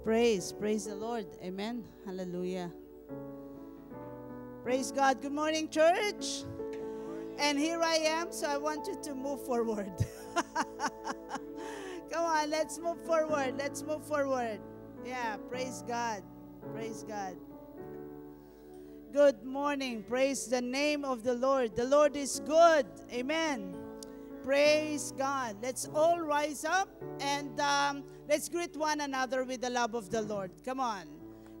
Praise the Lord. Amen. Hallelujah. Praise God. Good morning, church. And here I am, so I want you to move forward. Come on, let's move forward. Let's move forward. Yeah, praise God. Praise God. Good morning. Praise the name of the Lord. The Lord is good. Amen. Praise God. Let's all rise up and let's greet one another with the love of the Lord. Come on.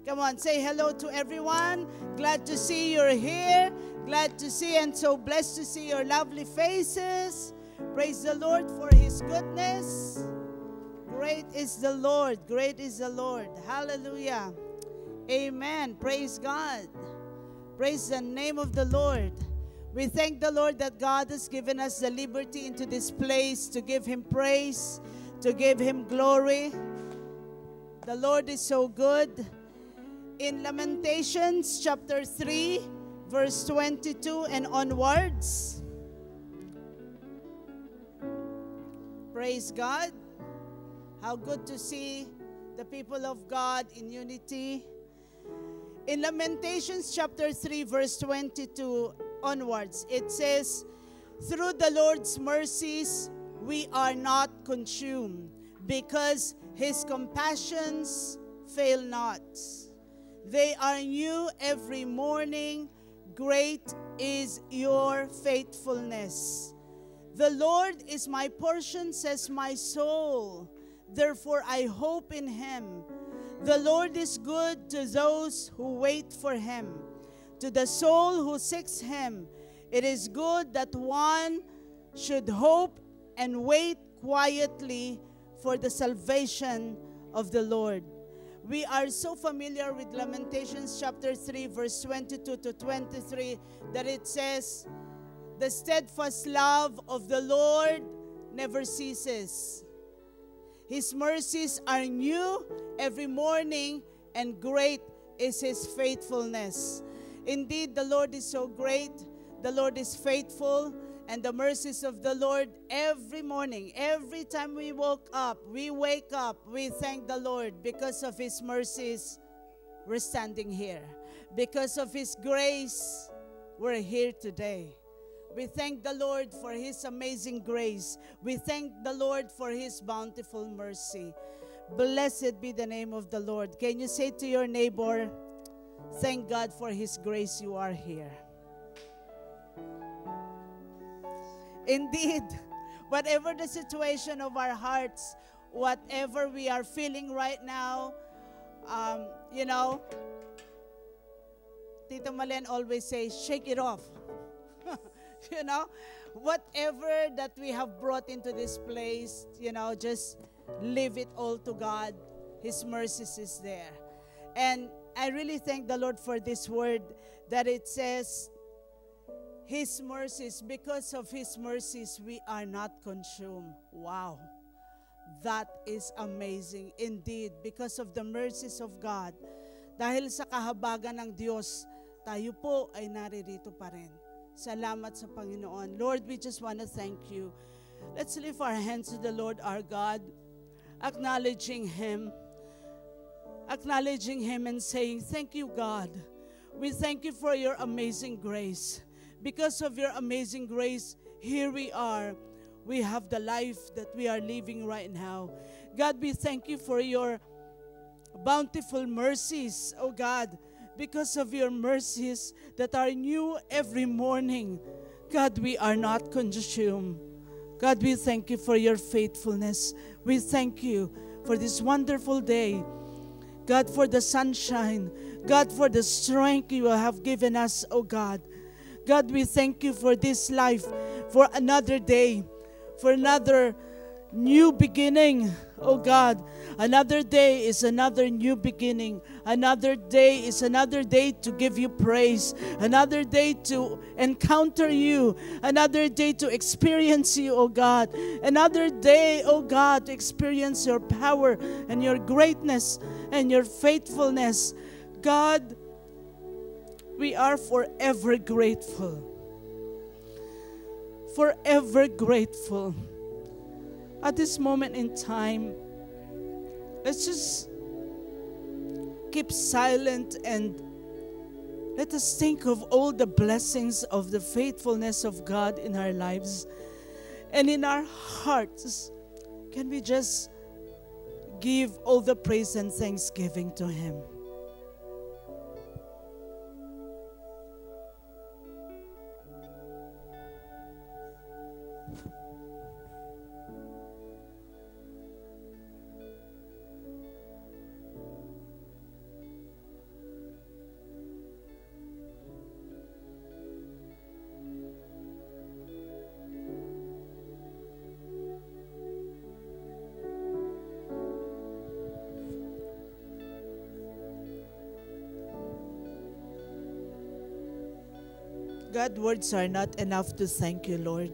Come on. Say hello to everyone. Glad to see you're here. Glad to see and so blessed to see your lovely faces. Praise the Lord for His goodness. Great is the Lord. Great is the Lord. Hallelujah. Amen. Praise God. Praise the name of the Lord. We thank the Lord that God has given us the liberty into this place to give Him praise, to give Him glory. The Lord is so good. In Lamentations chapter 3, verse 22 and onwards. Praise God. How good to see the people of God in unity. In Lamentations chapter 3, verse 22 onwards, it says, "Through the Lord's mercies we are not consumed, because His compassions fail not. They are new every morning. Great is your faithfulness. The Lord is my portion, says my soul. Therefore I hope in Him. The Lord is good to those who wait for Him, to the soul who seeks Him. It is good that one should hope and wait quietly for the salvation of the Lord." We are so familiar with Lamentations chapter 3, verse 22 to 23, that it says, "The steadfast love of the Lord never ceases. His mercies are new every morning, and great is His faithfulness." Indeed, the Lord is so great. The Lord is faithful. And the mercies of the Lord every morning, every time we wake up, we thank the Lord. Because of His mercies, we're standing here. Because of His grace, we're here today. We thank the Lord for His amazing grace. We thank the Lord for His bountiful mercy. Blessed be the name of the Lord. Can you say to your neighbor, thank God for His grace you are here. Indeed, whatever the situation of our hearts, whatever we are feeling right now, Tito Malen always says, shake it off. Whatever that we have brought into this place, just leave it all to God. His mercies is there. And I really thank the Lord for this word that it says, His mercies, because of His mercies, we are not consumed. Wow. That is amazing. Indeed, because of the mercies of God, dahil sa kahabagan ng Diyos, tayo po ay naririto pa rin. Salamat sa Panginoon. Lord, we just want to thank you. Let's lift our hands to the Lord our God, acknowledging Him and saying, thank you, God. We thank you for your amazing grace. Because of your amazing grace, here we are. We have the life that we are living right now. God, we thank you for your bountiful mercies, oh God. Because of your mercies that are new every morning, God, we are not consumed. God, we thank you for your faithfulness. We thank you for this wonderful day. God, for the sunshine. God, for the strength you have given us, oh God. God, we thank you for this life, for another day, for another new beginning, oh God. Another day is another new beginning. Another day is another day to give you praise. Another day to encounter you. Another day to experience you, oh God. Another day, oh God, to experience your power and your greatness and your faithfulness. God, we are forever grateful. Forever grateful. At this moment in time, let's just keep silent and let us think of all the blessings of the faithfulness of God in our lives and in our hearts. Can we just give all the praise and thanksgiving to Him? God, words are not enough to thank you, Lord.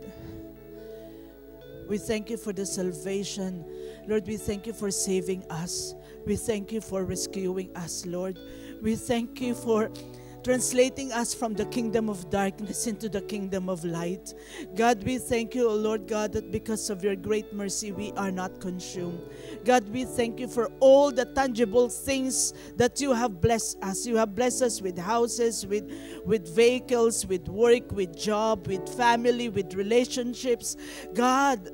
We thank you for the salvation. Lord, we thank you for saving us. We thank you for rescuing us, Lord. We thank you for translating us from the kingdom of darkness into the kingdom of light. God, we thank you, O Lord God, that because of your great mercy, we are not consumed. God, we thank you for all the tangible things that you have blessed us. You have blessed us with houses, with vehicles, with work, with job, with family, with relationships. God,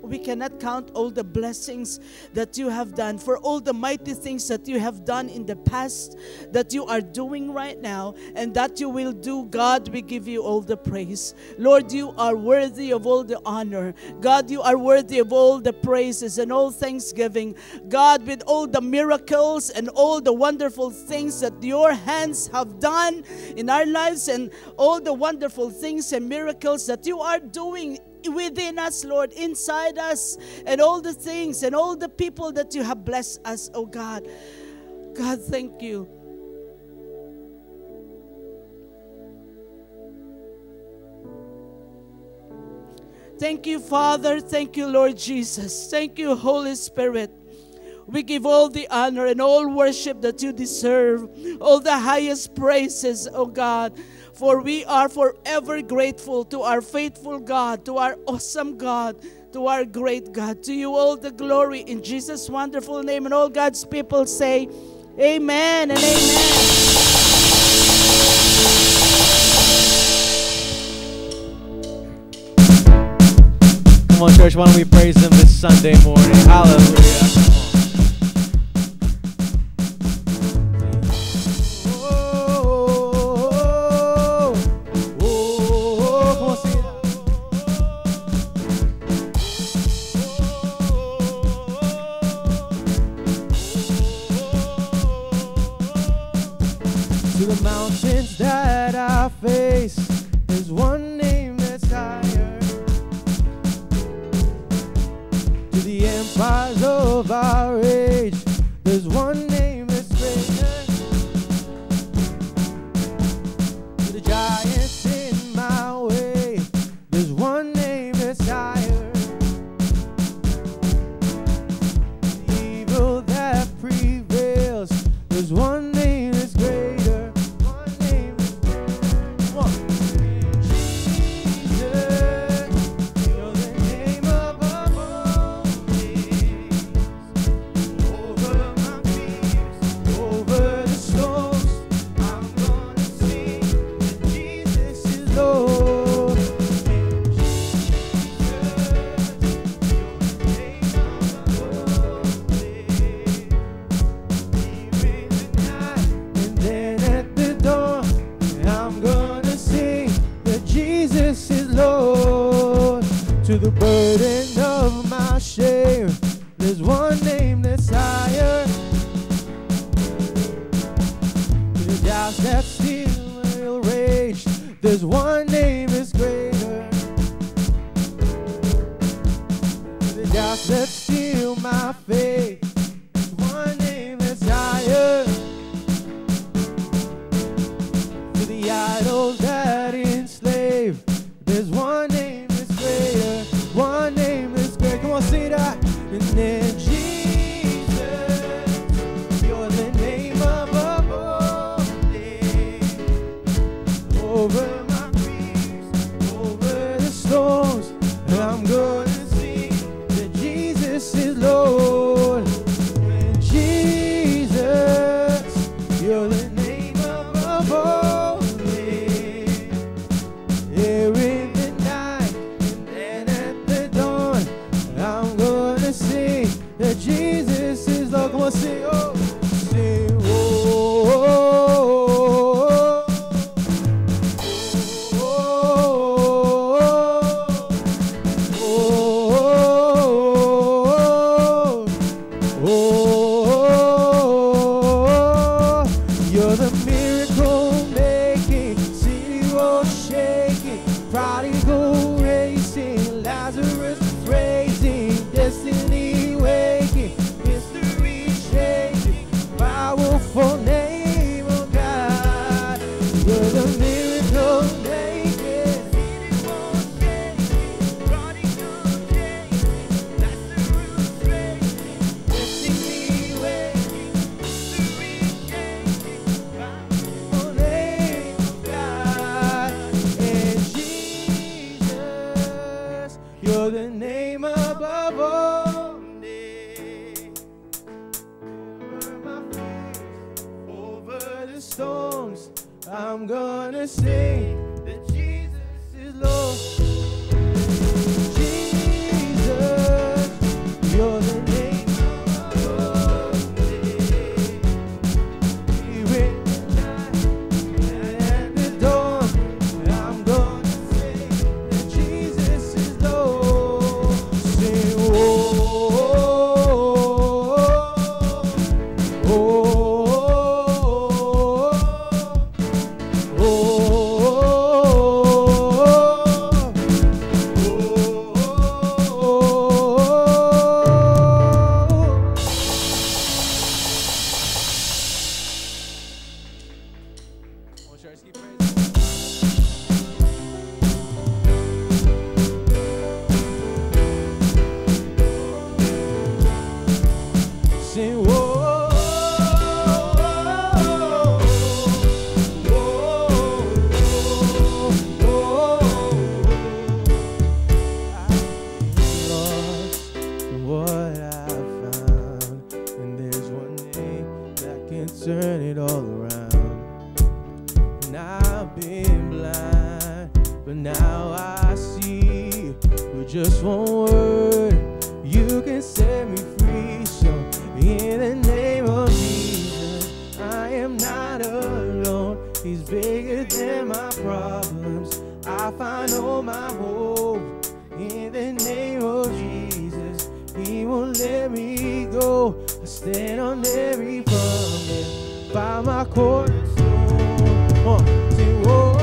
we cannot count all the blessings that you have done, for all the mighty things that you have done in the past, that you are doing right now, and that you will do. God, we give you all the praise. Lord, you are worthy of all the honor. God, you are worthy of all the praises and all thanksgiving. God, with all the miracles and all the wonderful things that your hands have done in our lives, and all the wonderful things and miracles that you are doing within us, Lord, inside us, and all the things and all the people that you have blessed us, oh God. God, thank you. Thank you, Father. Thank you, Lord Jesus. Thank you, Holy Spirit. We give all the honor and all worship that you deserve, all the highest praises, oh God. For we are forever grateful to our faithful God, to our awesome God, to our great God. To you all the glory in Jesus' wonderful name. And all God's people say, amen and amen. Come on, church, why don't we praise Him this Sunday morning? Hallelujah. To the mountains that I face, there's one name that's higher. To the empires of our age, there's one name that's greater. To the giants in my way, there's one name that's higher. The evil that prevails, there's one name that's greater. To the burden of my shame, there's one name that's higher. To the doubts that still will rage, there's one name that's greater. To the doubts that steal my faith, there's one name that's higher. To the idols that enslave, there's one name that's greater. One name is great. Come on, sing that. And then Jesus. I'm gonna sing that Jesus is Lord. Jesus, you're the name above name. Even at night and the dawn, I'm gonna sing that Jesus is Lord. Sing, oh, oh, oh, oh, oh. Sing, whoa, lost what I found, and there's one name that can turn it all around. And I've been blind, but now I see with just one word you can set me free. So in the name of Jesus, I am not alone. He's bigger than my problems. I find all my hope in the name of Jesus. He won't let me go. I stand on every promise by my cornerstone. Come on, sing, whoa.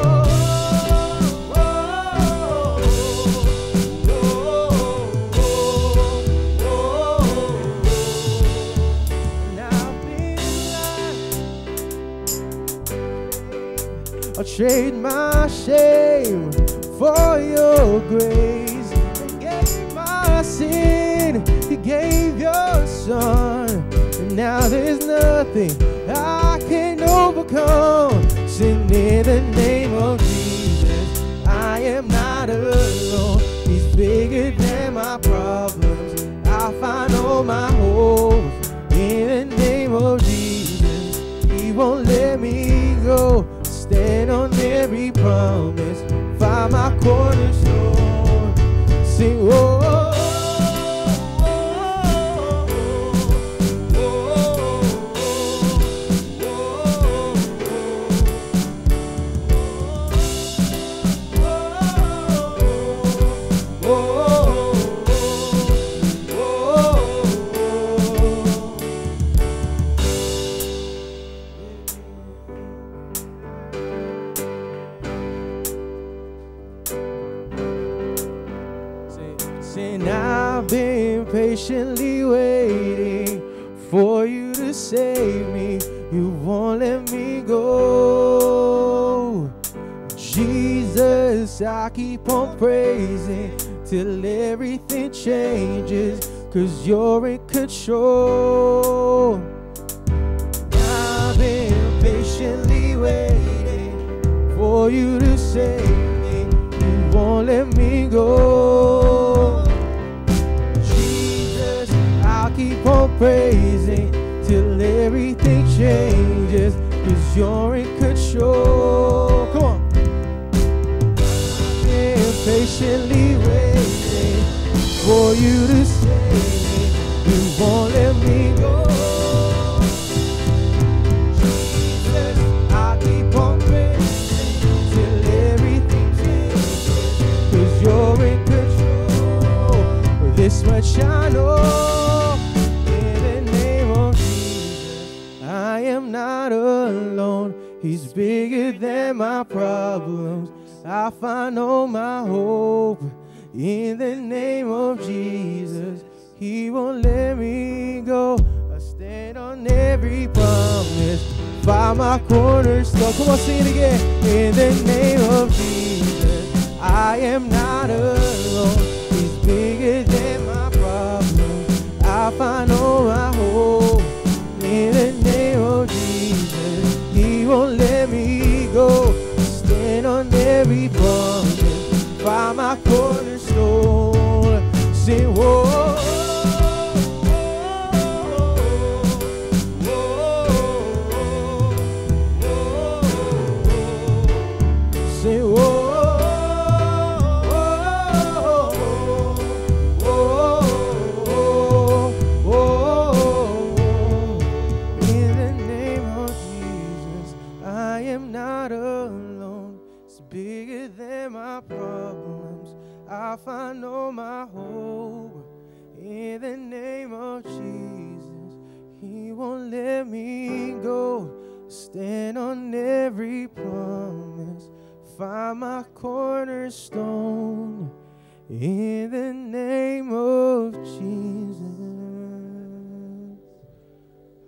I'll trade my shame for your grace. And gave my sin, you gave your son. And now there's nothing I can overcome. Sin in the name of Jesus, I am not alone. He's bigger than my problems. I find all my hope in the name of Jesus. He won't let me go. Stand on every promise, find my cornerstone. Sing, oh, oh, oh, oh, oh, oh, oh. And I've been patiently waiting for you to save me. You won't let me go. Jesus, I keep on praising till everything changes, 'cause you're in control. I've been patiently waiting for you to save me. You won't let me go. I'll keep on praising till everything changes, 'cause you're in control. Come on. I've been patiently waiting for you to save me. You won't let me go. Jesus, I'll keep on praising till everything changes, 'cause you're in control. This much I know. I am not alone. He's bigger than my problems. I find all my hope in the name of Jesus. He won't let me go. I stand on every promise by my cornerstone. Come on, sing it again. In the name of Jesus, I am not alone. He's bigger than my problems. I find all my hope in the name of Jesus. He won't let me go. Stand on every promise by my cornerstone. Sing, whoa. you won't let me go. Stand on every promise, find my cornerstone in the name of Jesus.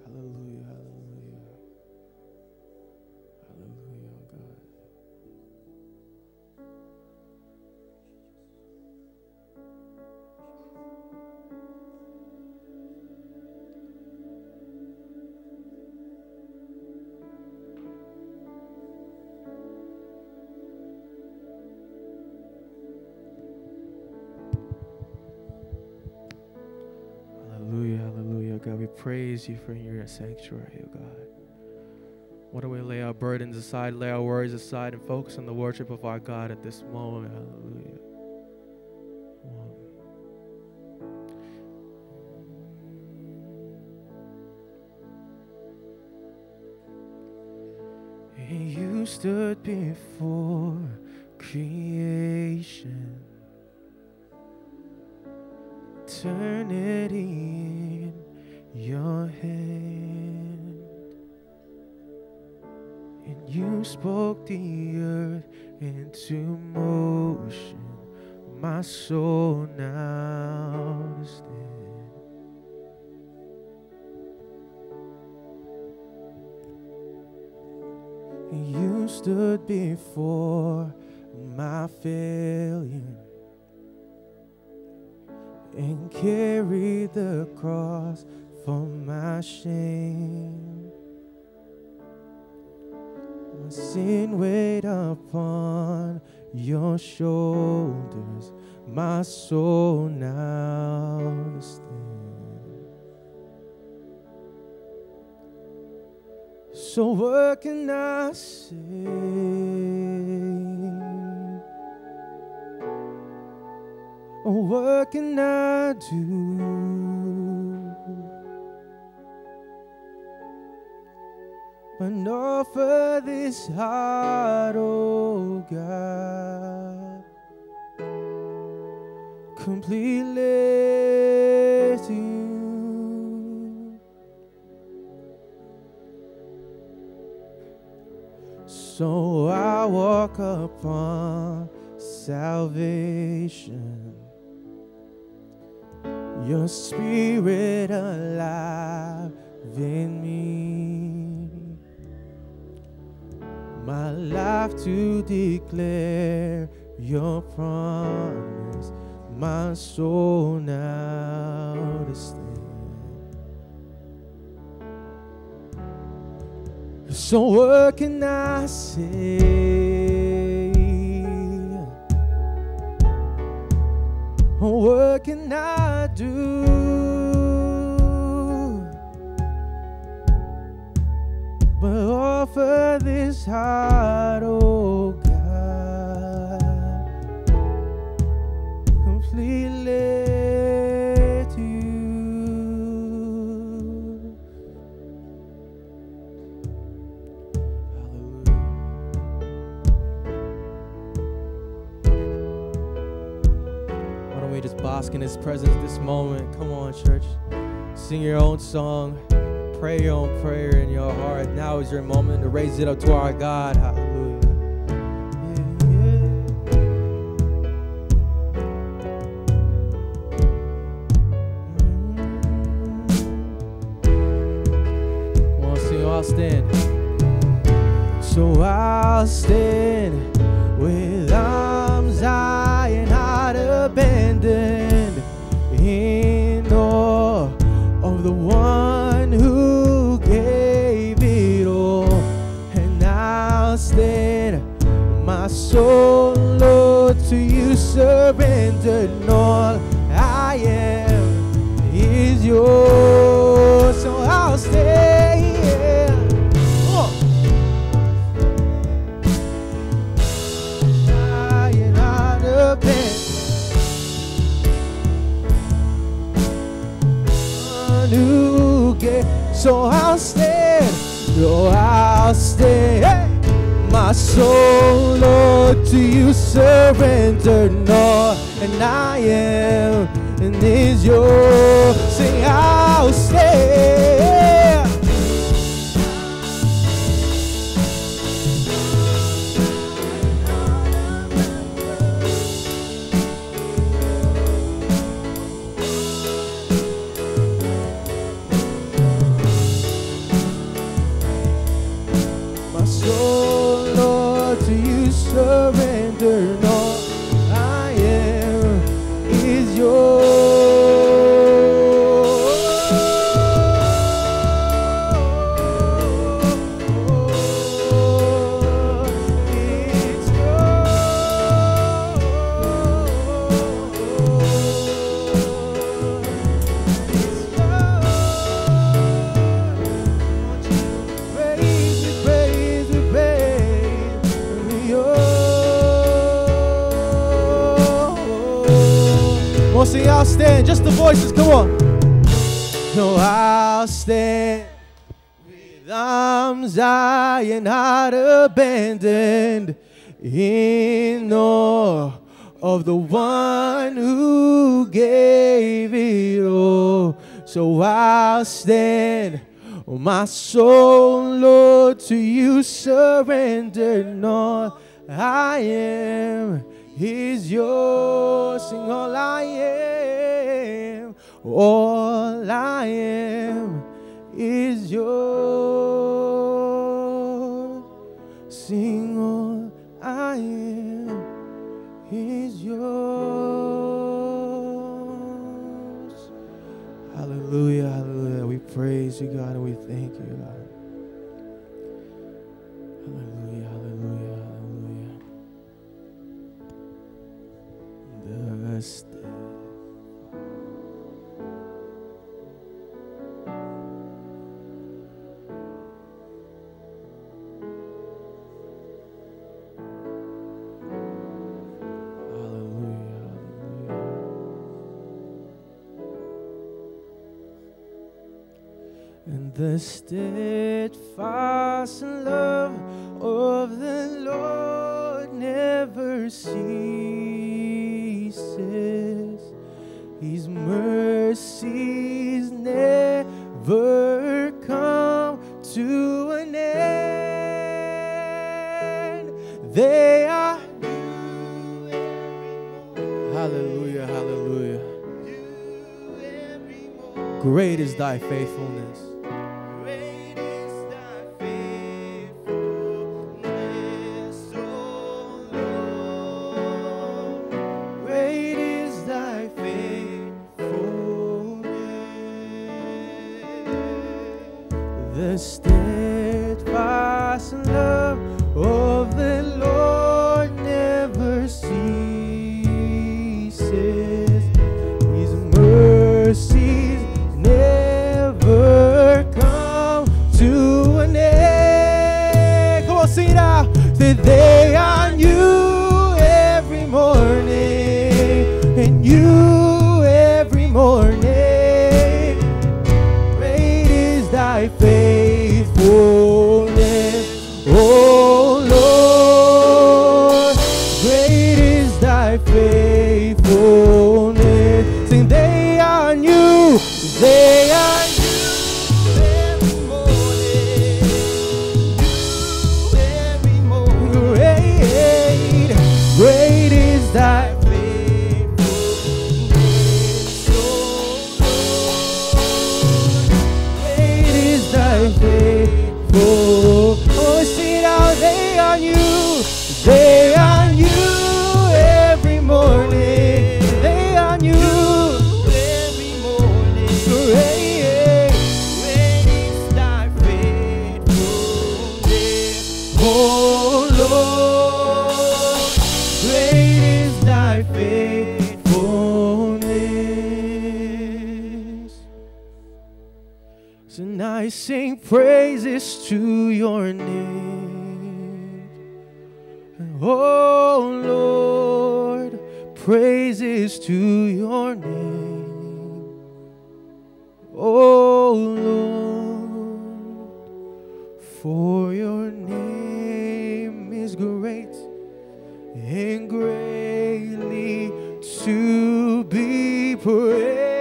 Hallelujah, hallelujah. Hallelujah, God. Hallelujah, hallelujah, God. We praise you for your sanctuary, oh God. Why don't we lay our burdens aside, lay our worries aside, and focus on the worship of our God at this moment. Hallelujah. You stood before creation, eternity in your hand, and you spoke the earth into motion. My soul now stands. You stood before my failure and carried the cross for my shame. My sin weighed upon your shoulders, my soul now stands. So what can I say? Oh, what can I do? But offer this heart, oh God, completely to you. So I walk upon salvation, your spirit alive in me, my life to declare your promise, my soul now to stand. So what can I say? What can I do? But offer this heart, oh God, completely to you. Why don't we just bask in His presence this moment? Come on, church. Sing your own song. Pray your own prayer in your heart. Now is your moment to raise it up to our God. Hallelujah. Come on, sing. I'll stand. So I'll stand with arms high and heart abandoned in awe of the one who gave it all. And I'll stand, my soul, Lord, to you surrendered, and all I am is yours. So I'll stay here. I am not a bed. So I'll stand, oh, I'll stand. Hey! My soul, Lord, to you surrendered, no, and I am, and is yours. Sing, I'll stand. I'll stand. Just the voices, come on. No, I'll stand with arms high and heart abandoned in awe of the one who gave it all. So I'll stand, oh, my soul, Lord, to you surrendered. All I am is yours. Sing, all I am, all I am is yours. Sing, all I am is yours. Hallelujah, hallelujah. We praise you, God, and we thank you, God. Hallelujah, hallelujah, hallelujah. The step. And the steadfast love of the Lord never ceases. His mercies never come to an end. They are new every morning. Hallelujah, hallelujah. New every morning. Great is thy faithfulness. The steadfast love of the Lord never ceases. His mercies never come to an end. Come on, sing it out. That they are new every morning, and you every morning. Great is thy faithfulness. Oh Lord, great is thy faithfulness. Sing, they are new, they are new every morning, new every morning. Great is thy faithfulness, oh Lord, great is thy faithfulness. Oh, sing it out, they are new, they are new every morning, they are new every morning. Great is thy faithfulness, oh Lord, great is thy faithfulness. And I sing praises to your name. Oh Lord, praises to your name. Oh Lord, for your name is great and greatly to be praised.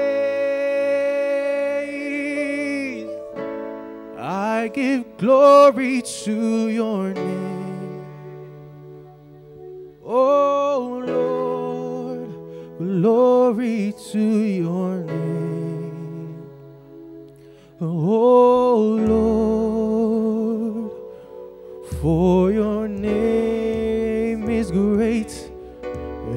I give glory to your name. Oh Lord, glory to your name. Oh Lord, for your name is great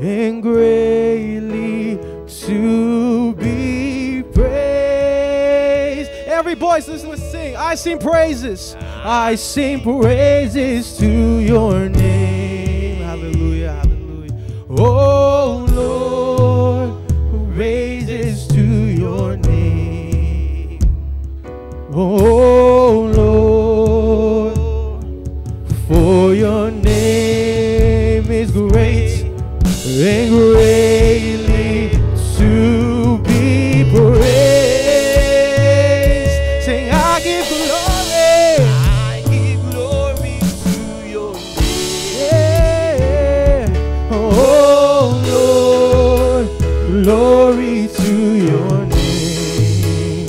and greatly to be praised. Every voice, listen, let's sing. I sing praises. I sing praises to your name. Hallelujah, hallelujah. Oh Lord, praises to your name. Oh Lord, for your name is great and greatly to glory to your name.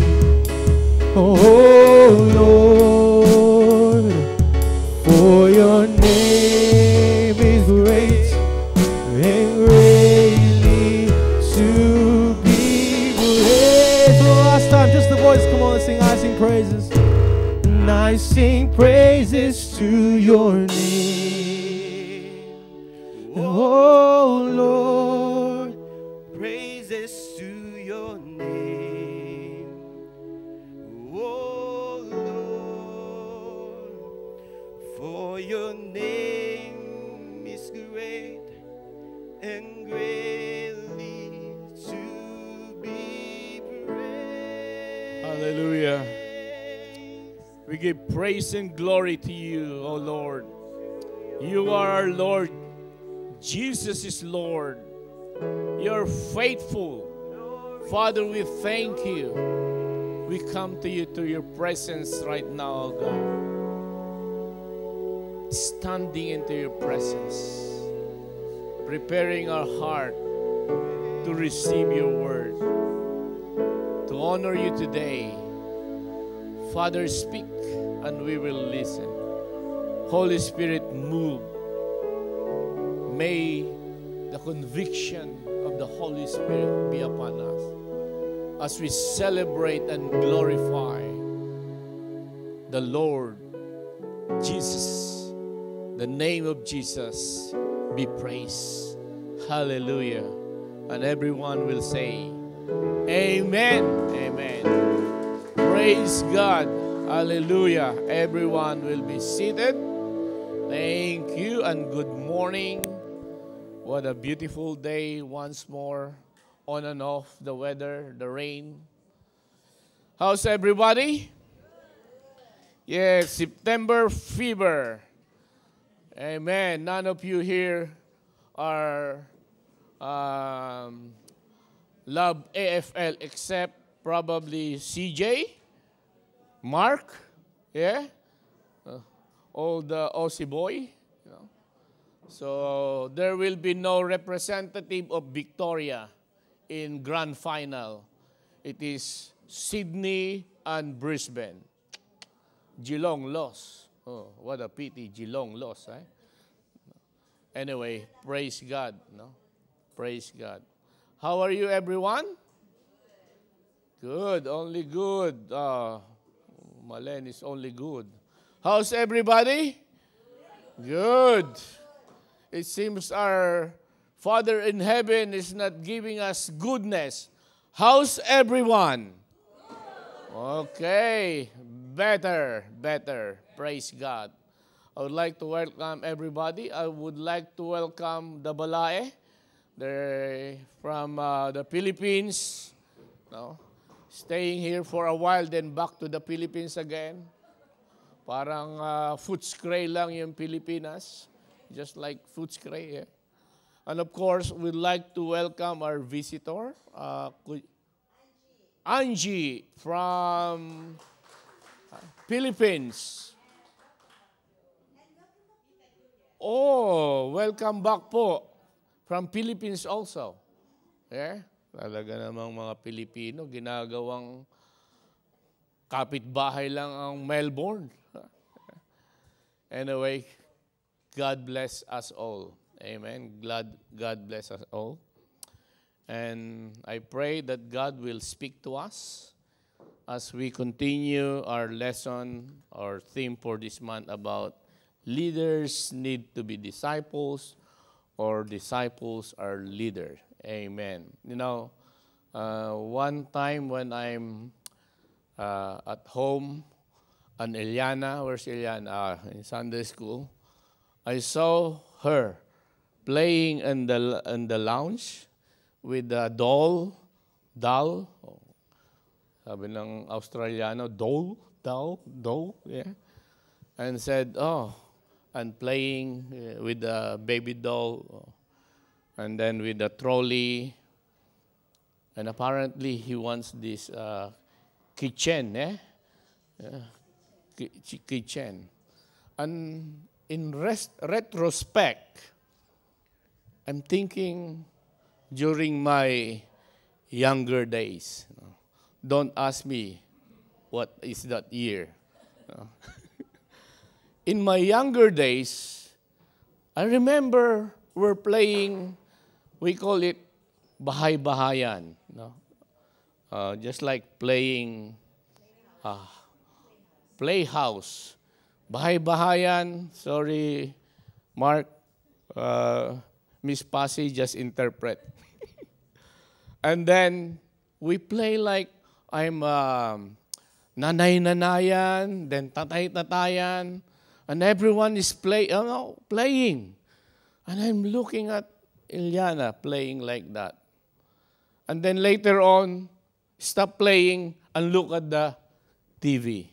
Oh Lord, for your name is great and greatly to be praised. For the last time, just the voice. Come on, let's sing. I sing praises. And I sing praises to your name. Oh Lord, praises to your name. Oh Lord, for your name is great and greatly to be praised. Hallelujah. We give praise and glory to you, O Lord. You are our Lord. Jesus is Lord. You're faithful. Father, we thank you. We come to you to your presence right now, O God. Standing into your presence. Preparing our heart to receive your word. To honor you today. Father, speak and we will listen. Holy Spirit, move. May the conviction of the Holy Spirit be upon us as we celebrate and glorify the Lord Jesus. The name of Jesus be praised. Hallelujah. And everyone will say, Amen. Amen. Praise God. Hallelujah. Everyone will be seated. Thank you and good morning. What a beautiful day once more. On and off the weather, the rain. How's everybody? Yes, September fever. Amen. None of you here are love AFL except probably CJ, Mark, yeah, all the Aussie boy, you know. So there will be no representative of Victoria in grand final. It is Sydney and Brisbane. Geelong lost. Oh, what a pity Geelong lost, right? Anyway, praise God, no? Praise God. How are you, everyone? Good, only good. Malen is only good. How's everybody? Good. It seems our Father in heaven is not giving us goodness. How's everyone? Okay, better. Praise God. I would like to welcome everybody. I would like to welcome the Balae. They're from the Philippines. No? Staying here for a while, then back to the Philippines again. Parang Footscray lang yung Pilipinas. Just like Footscray, yeah. And of course, we'd like to welcome our visitor, Angie from Philippines. Oh, welcome back po. From Philippines also. Yeah? Talaga namang mga Pilipino, ginagawang kapitbahay lang ang Melbourne. Anyway, God bless us all. Amen. God bless us all. And I pray that God will speak to us as we continue our lesson, our theme for this month about leaders need to be disciples or disciples are leaders. Amen. You know, one time when I'm at home, and Eliana, where's Eliana? In Sunday school, I saw her playing in the lounge with a doll, sabi ng Australiano, doll, yeah, and said, and playing with the baby doll, and then with the trolley, and apparently he wants this kitchen, kitchen. And in retrospect, I'm thinking during my younger days. Don't ask me what is that year. In my younger days, I remember we're playing, we call it bahay-bahayan. Just like playing playhouse. Bahay-bahayan, sorry, Mark, Miss Pasi, just interpret. And then we play like I'm nanay-nanayan, then tatay-tatayan, and everyone is playing. And I'm looking at Ilyana playing like that. And then later on, stop playing and look at the TV.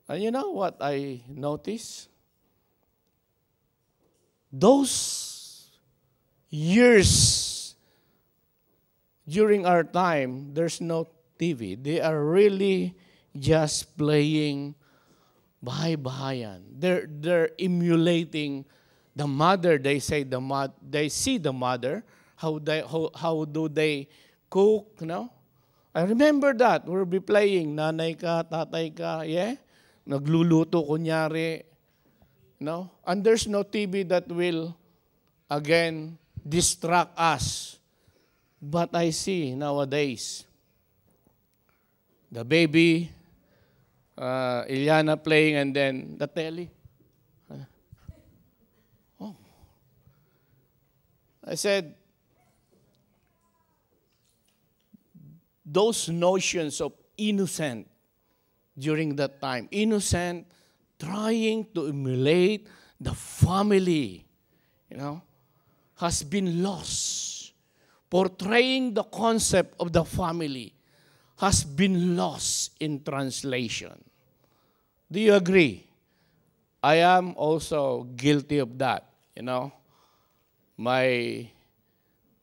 And you know what I noticed? Those years during our time, there's no TV. They are really just playing bahay-bahayan. They're emulating the mother. They say they see the mother. How do they cook? I remember that. We'll be playing nanay ka, tatay ka, yeah? Nagluluto kunyari. And there's no TV that will, again, distract us. But I see nowadays, the baby, Ilyana playing, and then the telly. I said, those notions of innocent during that time, innocent, trying to emulate the family, has been lost. Portraying the concept of the family has been lost in translation. Do you agree? I am also guilty of that,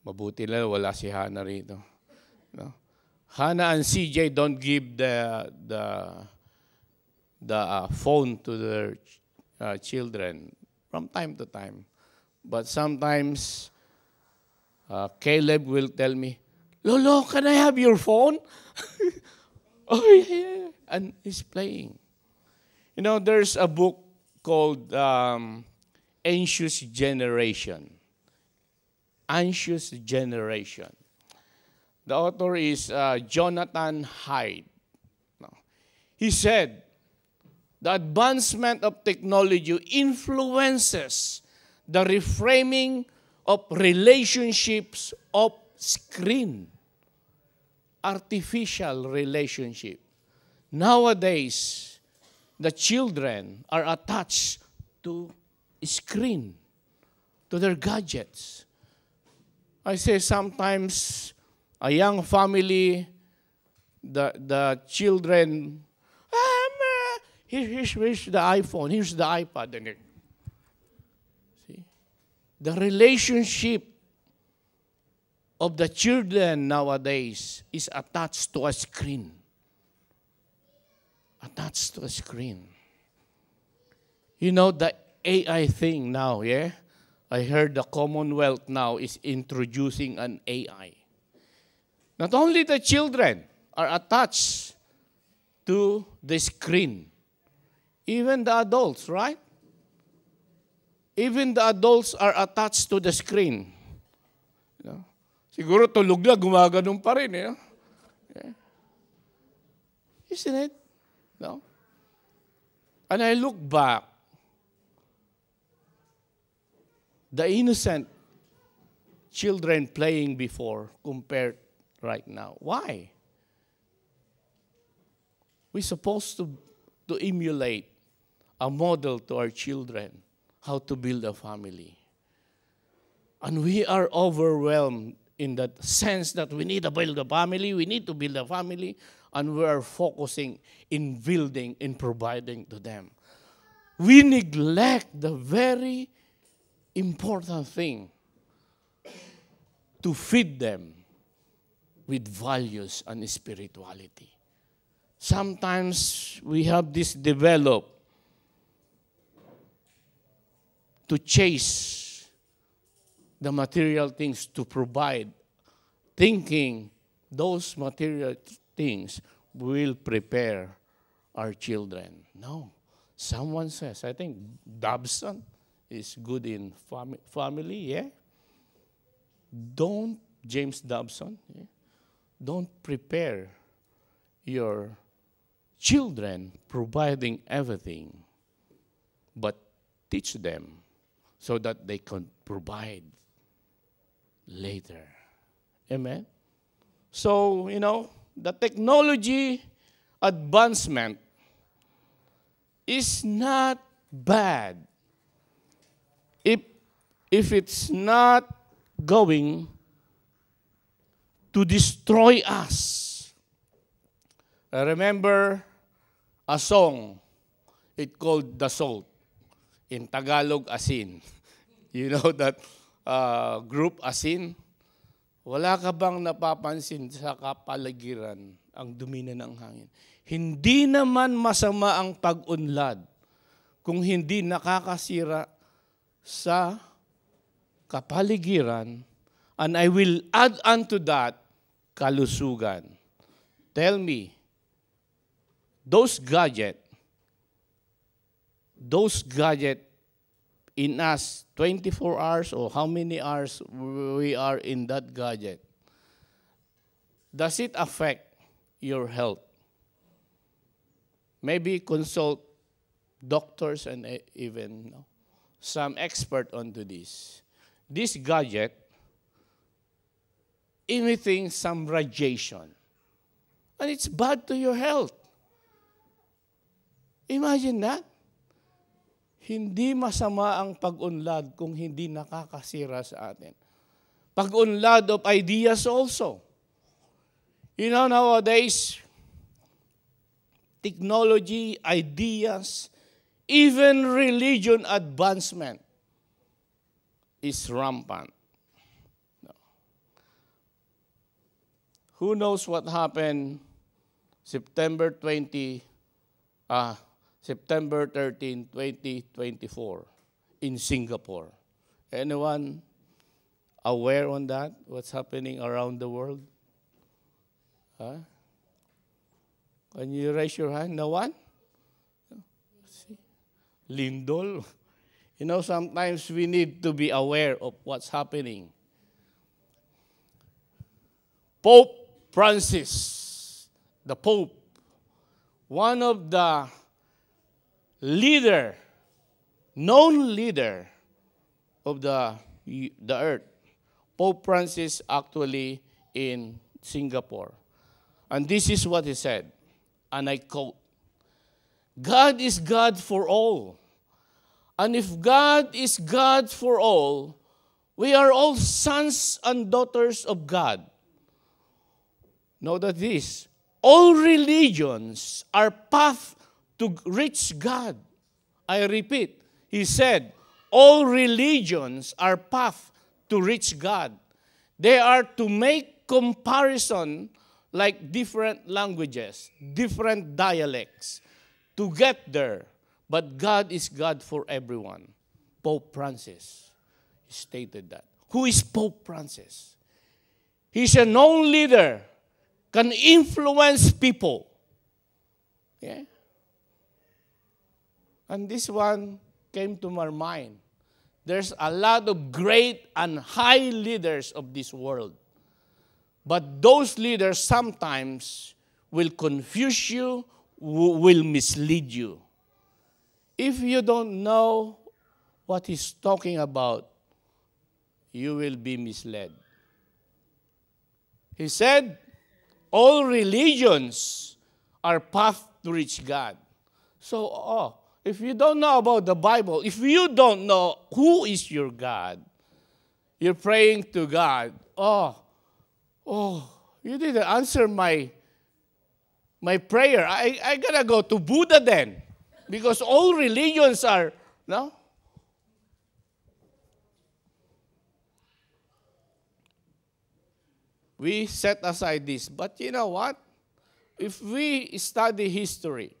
Mabuti lang wala si Hannah rito. Hannah and CJ don't give the phone to their children from time to time. But sometimes Caleb will tell me, Lolo, can I have your phone? Oh, yeah. And he's playing. There's a book called Anxious Generation. Anxious Generation. The author is Jonathan Haidt. He said, the advancement of technology influences the reframing of relationships of screen. Artificial relationship. Nowadays, the children are attached to screen, to their gadgets. I say sometimes a young family, the children, here's the iPhone, here's the iPad. And see? The relationship of the children nowadays is attached to a screen. Attached to a screen. The AI thing now, yeah? I heard the Commonwealth now is introducing an AI. Not only the children are attached to the screen, even the adults, right? Even the adults are attached to the screen. Siguro tulog na, gumaganon pa rin. Yeah. Isn't it? No? And I look back, the innocent children playing before compared right now. Why? We're supposed to emulate a model to our children how to build a family. And we are overwhelmed in that sense that we need to build a family, and we are focusing in building, in providing to them. We neglect the very important thing to feed them with values and spirituality. Sometimes we have this developed to chase the material things to provide, thinking those material things will prepare our children. No. Someone says, I think Dobson is good in family, yeah? Don't, James Dobson, yeah? Don't prepare your children providing everything, but teach them so that they can provide later. Amen? So, the technology advancement is not bad if it's not going to destroy us. I remember a song, it called The Salt. In Tagalog, Asin. You know that group Asin? Wala ka bang napapansin sa kapaligiran ang dumi na ng hangin? Hindi naman masama ang pag-unlad kung hindi nakakasira sa kapaligiran, and I will add unto that kalusugan. Tell me, those gadgets in us 24 hours or how many hours we are in that gadget, does it affect your health? Maybe consult doctors and even some expert onto this. This gadget emitting some radiation, and it's bad to your health. Imagine that. Hindi masama ang pag-unlad kung hindi nakakasira sa atin. Pag-unlad of ideas also. Nowadays, technology, ideas, even religion advancement is rampant. Who knows what happened September 13, 2024 in Singapore? Anyone aware on that? What's happening around the world? Huh? Can you raise your hand? No one? See? Lindol. Sometimes we need to be aware of what's happening. Pope Francis, the Pope, one of the known leader of the earth, Pope Francis actually in Singapore. And this is what he said, and I quote, God is God for all. And if God is God for all, we are all sons and daughters of God. Know that this, all religions are path to reach God. I repeat, he said, all religions are path to reach God. They are to make comparison like different languages, different dialects, to get there. But God is God for everyone. Pope Francis stated that. Who is Pope Francis? He's a known leader, can influence people. Yeah? And this one came to my mind. There's a lot of great and high leaders of this world. But those leaders sometimes will confuse you, will mislead you. If you don't know what he's talking about, you will be misled. He said, all religions are path to reach God. So, if you don't know about the Bible, if you don't know who is your God, you're praying to God, you didn't answer my prayer. I gotta go to Buddha then. Because all religions are, no? We set aside this. But you know what? If we study history,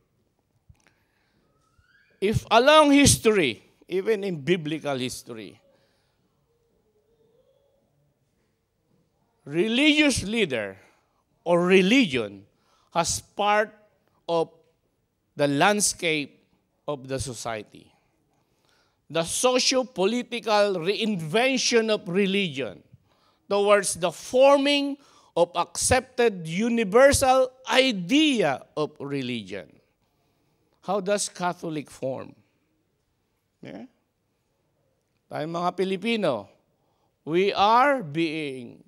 if along history, even in biblical history, religious leader or religion as part of the landscape of the society. The socio-political reinvention of religion towards the forming of accepted universal idea of religion. How does Catholic form? Yeah? Tayong mga Pilipino, we are being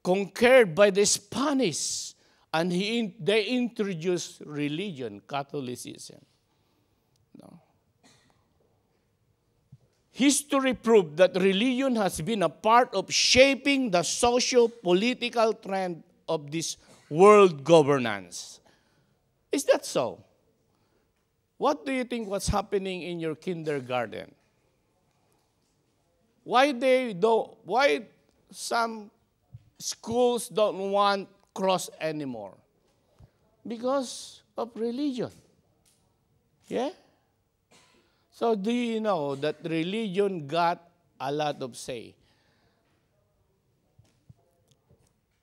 conquered by the Spanish, and they introduced religion, Catholicism. No. History proved that religion has been a part of shaping the socio-political trend of this world governance. Is that so? What do you think was happening in your kindergarten? Why some schools don't want cross anymore? Because of religion. Yeah? So do you know that religion got a lot of say?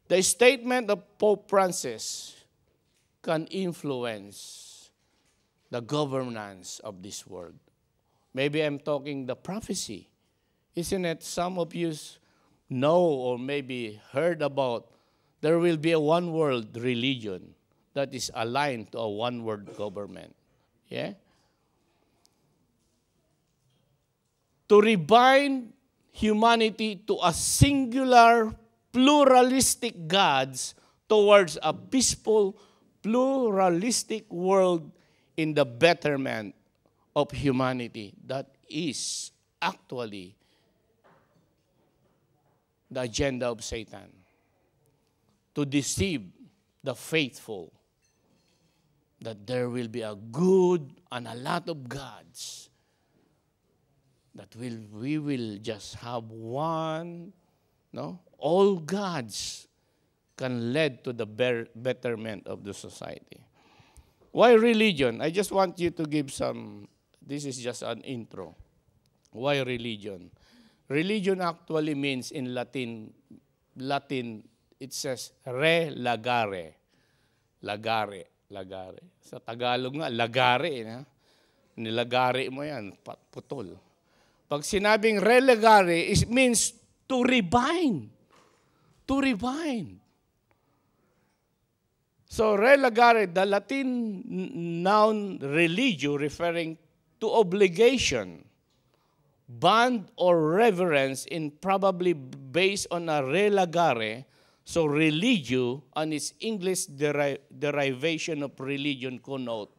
The statement of Pope Francis can influence the governance of this world. Maybe I'm talking the prophecy. Isn't it some of you know or maybe heard about there will be a one-world religion that is aligned to a one-world government? Yeah? To rebind humanity to a singular, pluralistic gods towards a peaceful, pluralistic world in the betterment of humanity. That is actually the agenda of Satan. To deceive the faithful that there will be a good and a lot of gods. That we will just have one, no? All gods can lead to the betterment of the society. Why religion? I just want you to give some, this is just an intro. Why religion? Religion actually means in Latin, it says relagare. Lagare. Sa Tagalog nga, lagare. Nilagare mo yan, putol. Pag sinabing relegare, it means to rebind. To rebind. So relegare, the Latin noun religio, referring to obligation, bond or reverence, in probably based on a relegare. So religio and its English derivation of religion connote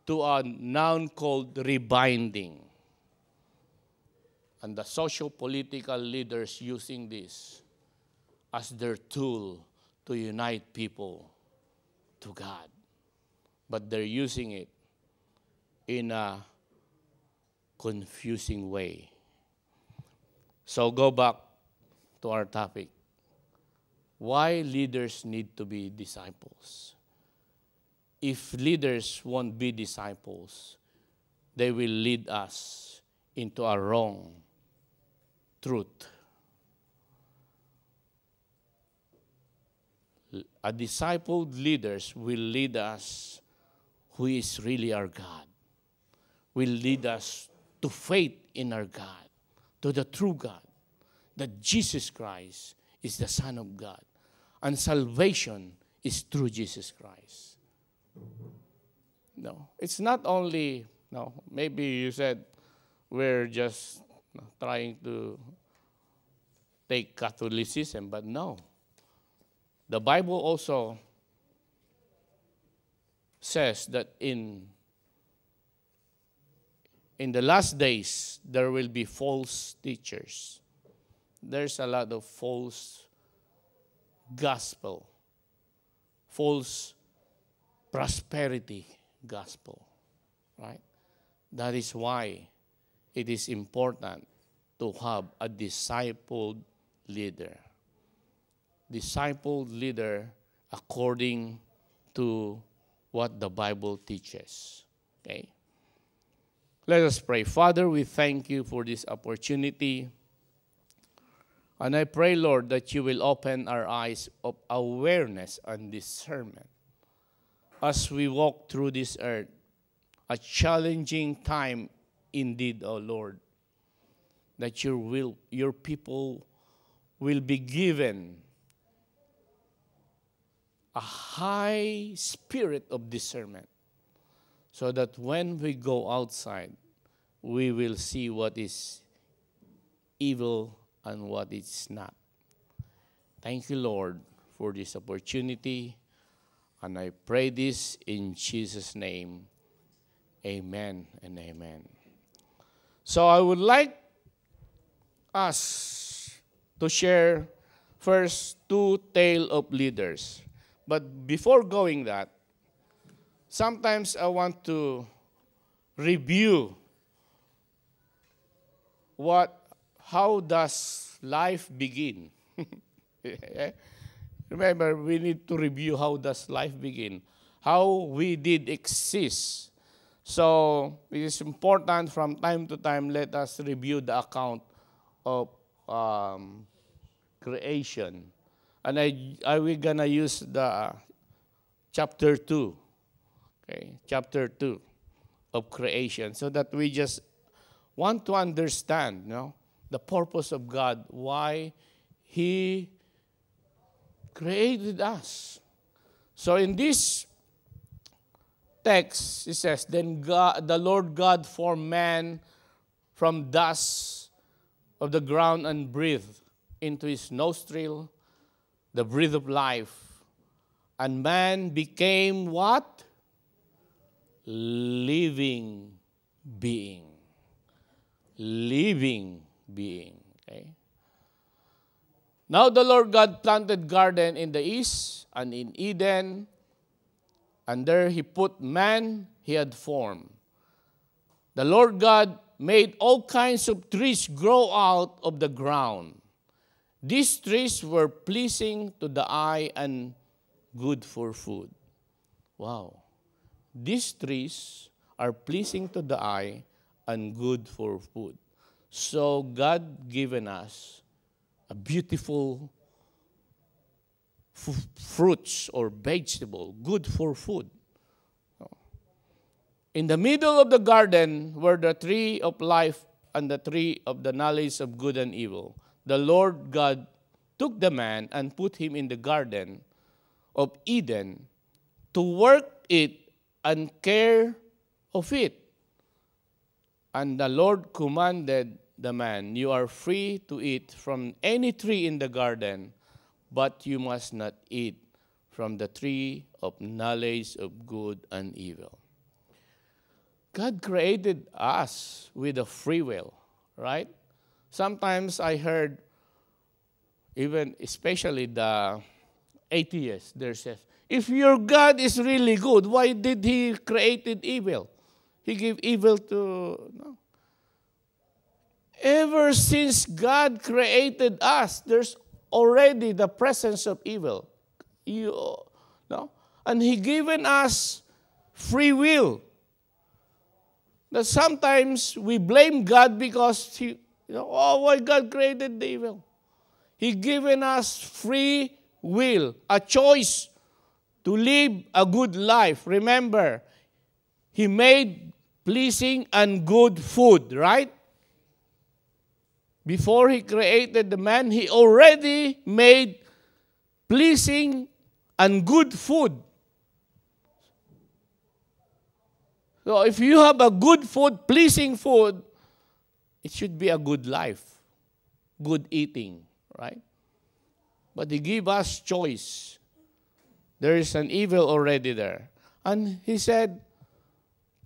to a noun called rebinding. And the socio-political leaders using this as their tool to unite people to God. But they're using it in a confusing way. So go back to our topic. Why leaders need to be disciples? If leaders won't be disciples, they will lead us into a wrong truth. A discipled leaders will lead us who is really our God. Will lead us to faith in our God, to the true God, that Jesus Christ is the Son of God. And salvation is through Jesus Christ. No, it's not only, no, maybe you said we're just trying to take Catholicism, but no. The Bible also says that in the last days, there will be false teachers. There's a lot of false gospel, false prosperity gospel, right? That is why it is important to have a discipled leader. Discipled leader according to what the Bible teaches. Okay? Let us pray. Father, we thank you for this opportunity. And I pray, Lord, that you will open our eyes of awareness and discernment as we walk through this earth, a challenging time indeed, O Lord, that your people will be given a high spirit of discernment, so that when we go outside, we will see what is evil and what is not. Thank you, Lord, for this opportunity, and I pray this in Jesus' name. Amen and amen. So I would like us to share first two tale of leaders. But before going that, sometimes I want to review how does life begin? Remember, we need to review how does life begin, how we did exist. So it is important from time to time, let us review the account of creation. And we're going to use the chapter 2, okay, chapter 2 of creation, so that we just want to understand, the purpose of God, why He created us. So in this text, it says, then the Lord God formed man from dust of the ground and breathed into his nostril the breath of life. And man became what? Living being. Living being. Okay? Now the Lord God planted garden in the east and in Eden, and there he put man he had formed. The Lord God made all kinds of trees grow out of the ground. These trees were pleasing to the eye and good for food. Wow. These trees are pleasing to the eye and good for food. So God given us a beautiful fruits or vegetable, good for food. In the middle of the garden were the tree of life and the tree of the knowledge of good and evil. The Lord God took the man and put him in the garden of Eden to work it and care of it. And the Lord commanded the man, you are free to eat from any tree in the garden, but you must not eat from the tree of knowledge of good and evil. God created us with a free will, right? Sometimes I heard, even especially the atheists, they say, if your God is really good, why did He created evil? He gave evil to... No. Ever since God created us, there's already the presence of evil. And He given us free will. That sometimes we blame God because why God created the evil? He given us free will, a choice to live a good life. Remember, He made pleasing and good food, right? Before He created the man, He already made pleasing and good food. So if you have a good food, pleasing food, it should be a good life, good eating, right? But He gave us choice. There is an evil already there. And He said,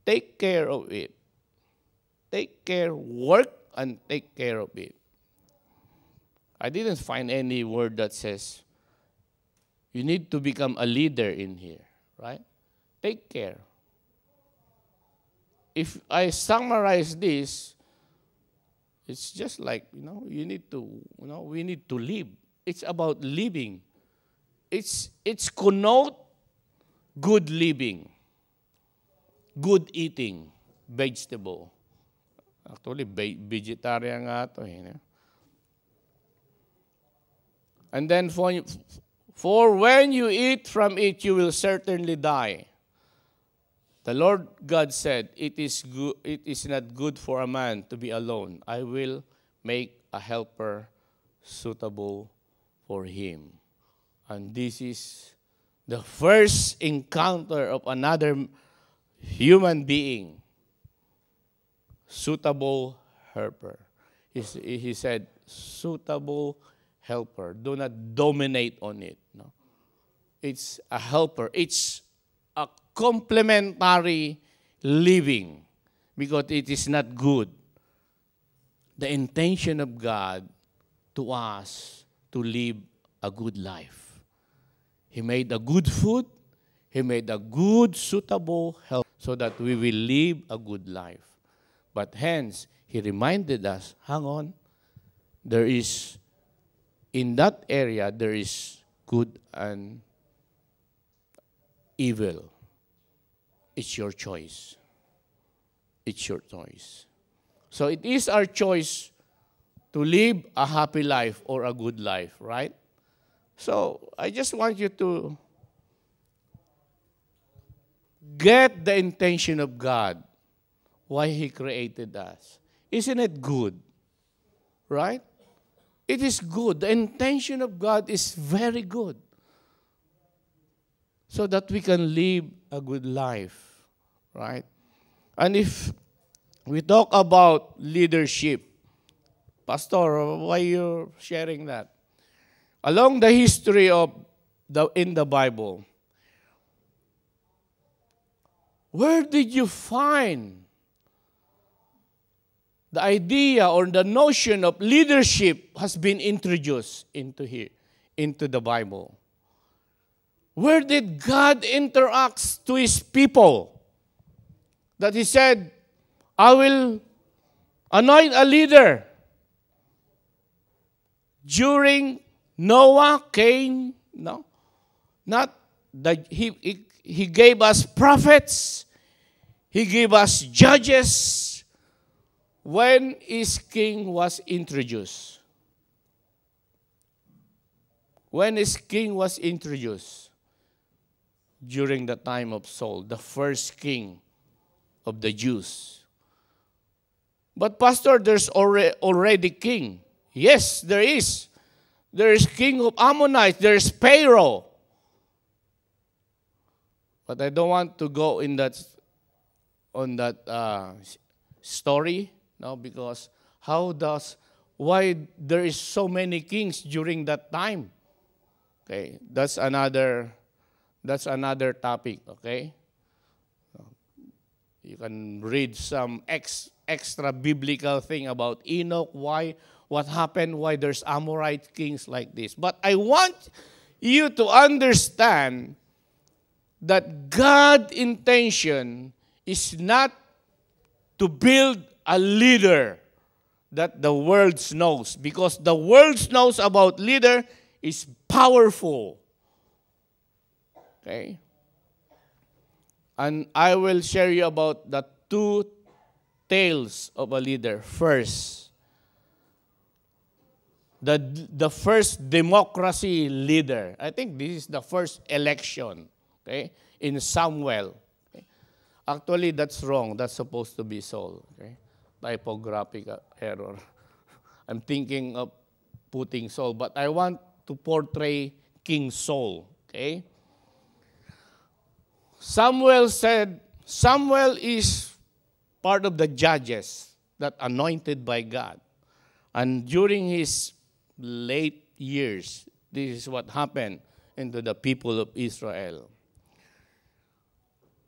take care of it. Take care, work, and take care of it. I didn't find any word that says, you need to become a leader in here, right? Take care. If I summarize this, it's just like, we need to live. It's about living. It's connote good living, good eating, vegetable. Actually, vegetarian nga ito. And then for when you eat from it, you will certainly die. The Lord God said, it is not good for a man to be alone. I will make a helper suitable for him. And this is the first encounter of another human being, suitable helper. He said, suitable helper. Do not dominate on it. No? It's a helper. It's a complementary living because it is not good. The intention of God to us to live a good life. He made a good food. He made a good, suitable help so that we will live a good life. But hence, He reminded us, hang on, there is, in that area, there is good and evil. It's your choice. It's your choice. So it is our choice to live a happy life or a good life, right? So I just want you to get the intention of God, why He created us. Isn't it good? Right? It is good. The intention of God is very good. So that we can live a good life. Right? And if we talk about leadership, Pastor, why you're sharing that? Along the history of in the Bible, where did you find the idea or the notion of leadership has been introduced into the Bible? Where did God interact to His people? That He said, I will anoint a leader. During Noah, Cain, no? Not that he gave us prophets. He gave us judges. When His king was introduced? When His king was introduced? During the time of Saul, the first king of the Jews. But Pastor, there's already king. Yes, there is. There is king of Ammonites. There is Pharaoh. But I don't want to go on that story, no, because why there is so many kings during that time? Okay, that's another topic. Okay, you can read some extra biblical thing about Enoch. What happened? Why there's Amorite kings like this? But I want you to understand that God's intention is not to build a leader that the world knows, because the world knows about leader is powerful. Okay? And I will share you about the two tales of a leader. First, the first democracy leader. I think this is the first election, okay, in Samuel. Okay? Actually, that's wrong. That's supposed to be Saul. Okay? Typographic error. I'm thinking of putting Saul, but I want to portray King Saul. Okay? Samuel is part of the judges that anointed by God. And during his late years, this is what happened into the people of Israel.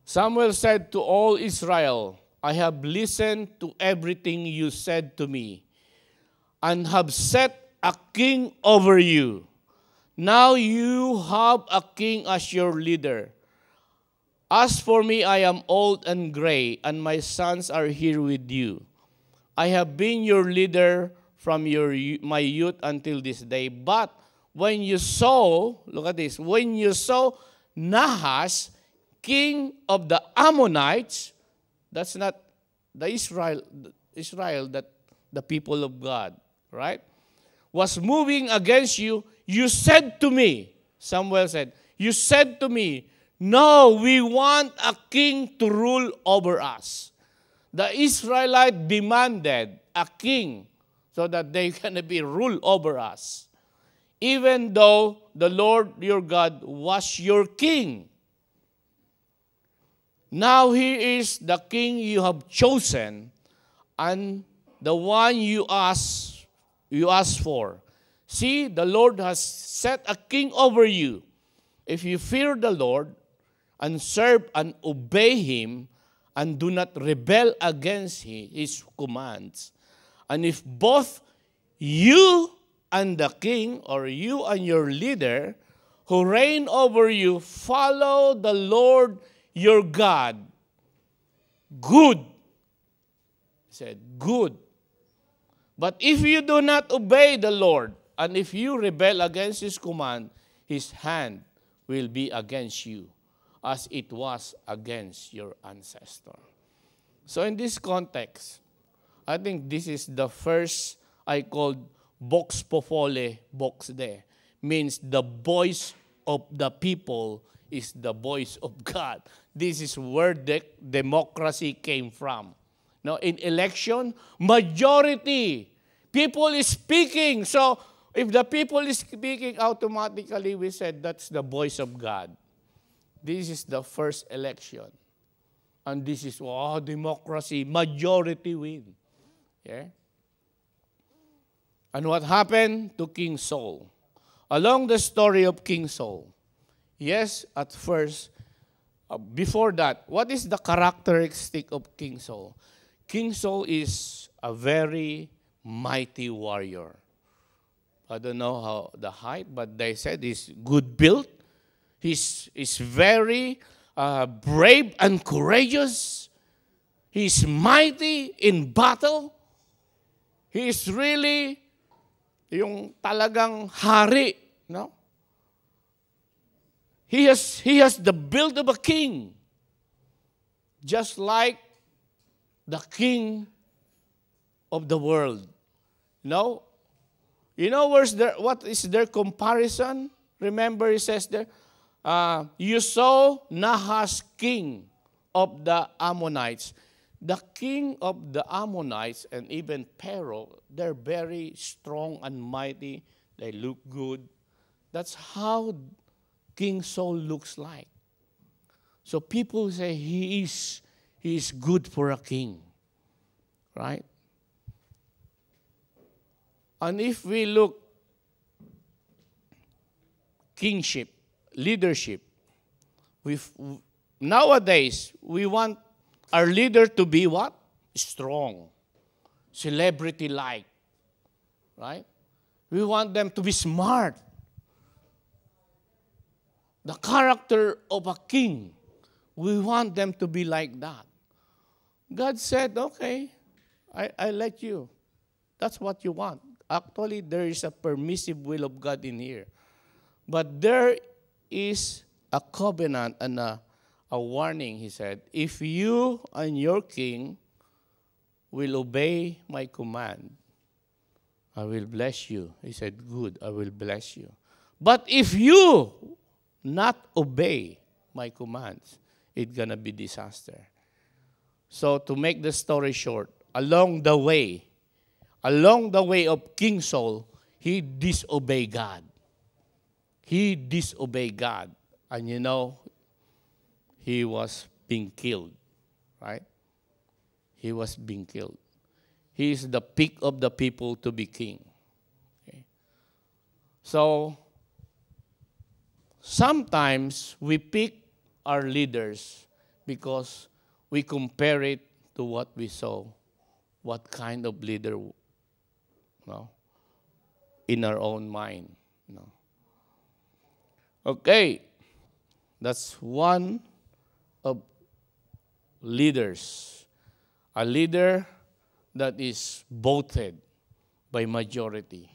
Samuel said to all Israel, I have listened to everything you said to me and have set a king over you. Now you have a king as your leader. As for me, I am old and gray, and my sons are here with you. I have been your leader from my youth until this day. But when you saw, look at this, when you saw Nahash, king of the Ammonites, that's not the Israel that the people of God, right? was moving against you, you said to me, Samuel said, you said to me, no, we want a king to rule over us. The Israelites demanded a king so that they can be ruled over us, even though the Lord your God was your king. Now he is the king you have chosen, and the one you asked for. See, the Lord has set a king over you. If you fear the Lord and serve and obey him and do not rebel against his commands, and if both you and the king, or you and your leader who reign over you, follow the Lord your God, good. He said, good. But if you do not obey the Lord, and if you rebel against his command, his hand will be against you, as it was against your ancestor. So in this context, I think this is the first I called Vox Populi, Vox Dei. Means the voice of the people is the voice of God. This is where the democracy came from. Now, in election, majority, people is speaking. So, if the people is speaking, automatically we said that's the voice of God. This is the first election. And this is, democracy, majority win. Yeah? And what happened to King Saul? Along the story of King Saul, yes, at first, before that, what is the characteristic of King Saul? King Saul is a very mighty warrior. I don't know how the height, but they said he's good built. He's very brave and courageous. He's mighty in battle. He is really yung talagang hari, no? He has the build of a king, just like the king of the world. No? You know what is their comparison? Remember, he says there, you saw Nahas, king of the Ammonites. The king of the Ammonites and even Pharaoh, they're very strong and mighty. They look good. That's how King Saul looks like. So people say he is good for a king. Right? And if we look kingship, leadership, nowadays we want our leader to be what? Strong. Celebrity-like. Right? We want them to be smart. The character of a king, we want them to be like that. God said, okay, I let you. That's what you want. Actually, there is a permissive will of God in here. But there is a covenant and a warning, he said. If you and your king will obey my command, I will bless you. He said, good, I will bless you. But if you not obey my commands, it's going to be disaster. So to make the story short, along the way of King Saul, he disobeyed God. He disobeyed God. And you know, he was being killed, right? He was being killed. He is the pick of the people to be king. Okay. So, sometimes we pick our leaders because we compare it to what we saw, what kind of leader, in our own mind. Okay, that's one of leaders. A leader that is voted by majority.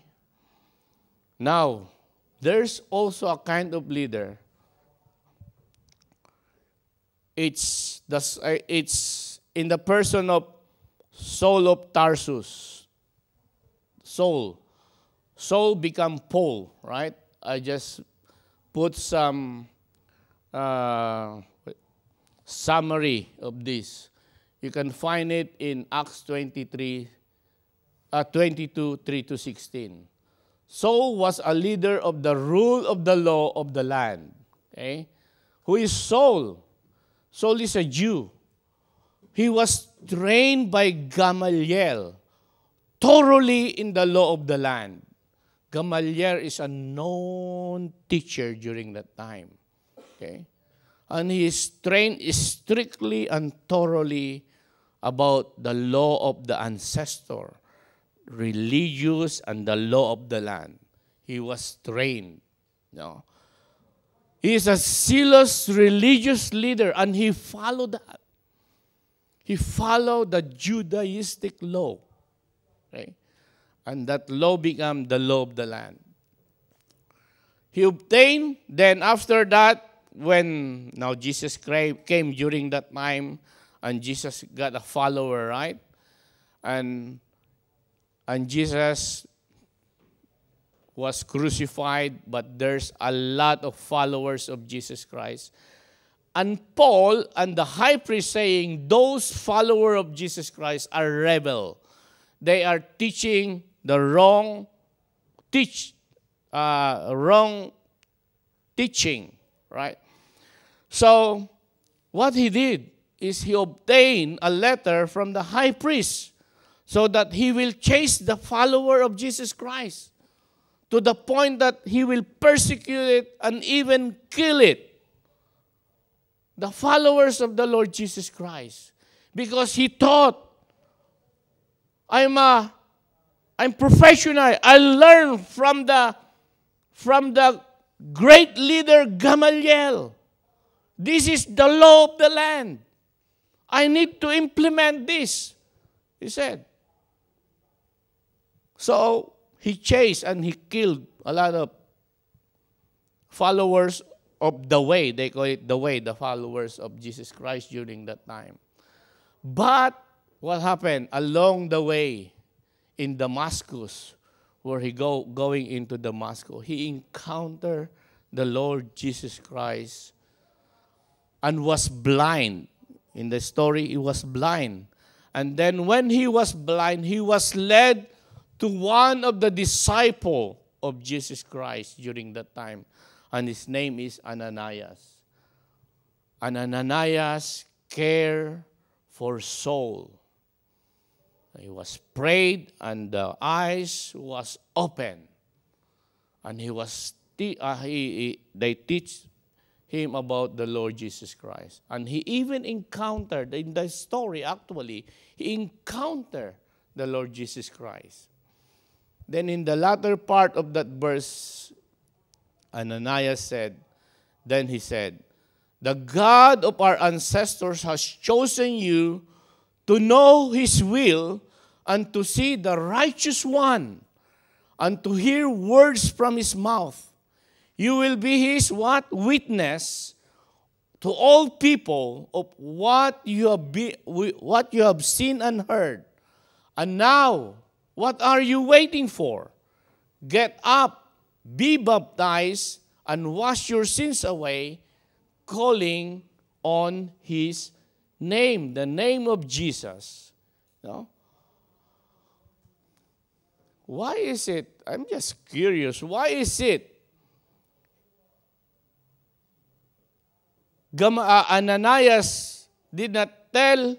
Now, there's also a kind of leader. It's in the person of Saul of Tarsus. Saul. Saul become Paul, right? I just put some summary of this. You can find it in Acts 22, 3-16. Saul was a leader of the rule of the law of the land. Okay? Who is Saul? Saul is a Jew. He was trained by Gamaliel thoroughly in the law of the land. Gamaliel is a known teacher during that time. Okay? And he is trained strictly and thoroughly about the law of the ancestor, religious, and the law of the land. He was trained. No. He is a zealous religious leader, and he followed that. He followed the Judaistic law. Okay? And that law became the law of the land. He obtained, then after that, when now Jesus came during that time, and Jesus got a follower, right? And Jesus was crucified, but there's a lot of followers of Jesus Christ. And Paul and the high priest saying, those followers of Jesus Christ are rebel. They are teaching the wrong teaching, right? So what he did is he obtained a letter from the high priest so that he will chase the follower of Jesus Christ to the point that he will persecute it and even kill it. The followers of the Lord Jesus Christ. Because he thought, I'm professional. I learned from the great leader Gamaliel. This is the law of the land. I need to implement this, he said. So he chased and he killed a lot of followers of the way. They call it the way, the followers of Jesus Christ during that time. But what happened along the way in Damascus, where he going into Damascus, he encountered the Lord Jesus Christ and was blind. In the story, he was blind. And then when he was blind, he was led to one of the disciples of Jesus Christ during that time. And his name is Ananias. And Ananias cared for Saul. He was prayed and the eyes was open. And they teach him about the Lord Jesus Christ. And he even encountered, in the story actually, he encountered the Lord Jesus Christ. Then in the latter part of that verse, Ananias said, then he said, the God of our ancestors has chosen you to know his will and to see the righteous one and to hear words from his mouth. You will be his what? Witness to all people of what you have seen and heard. And now, what are you waiting for? Get up, be baptized, and wash your sins away, calling on his name, the name of Jesus. No? Why is it? I'm just curious. Why is it Ananias did not tell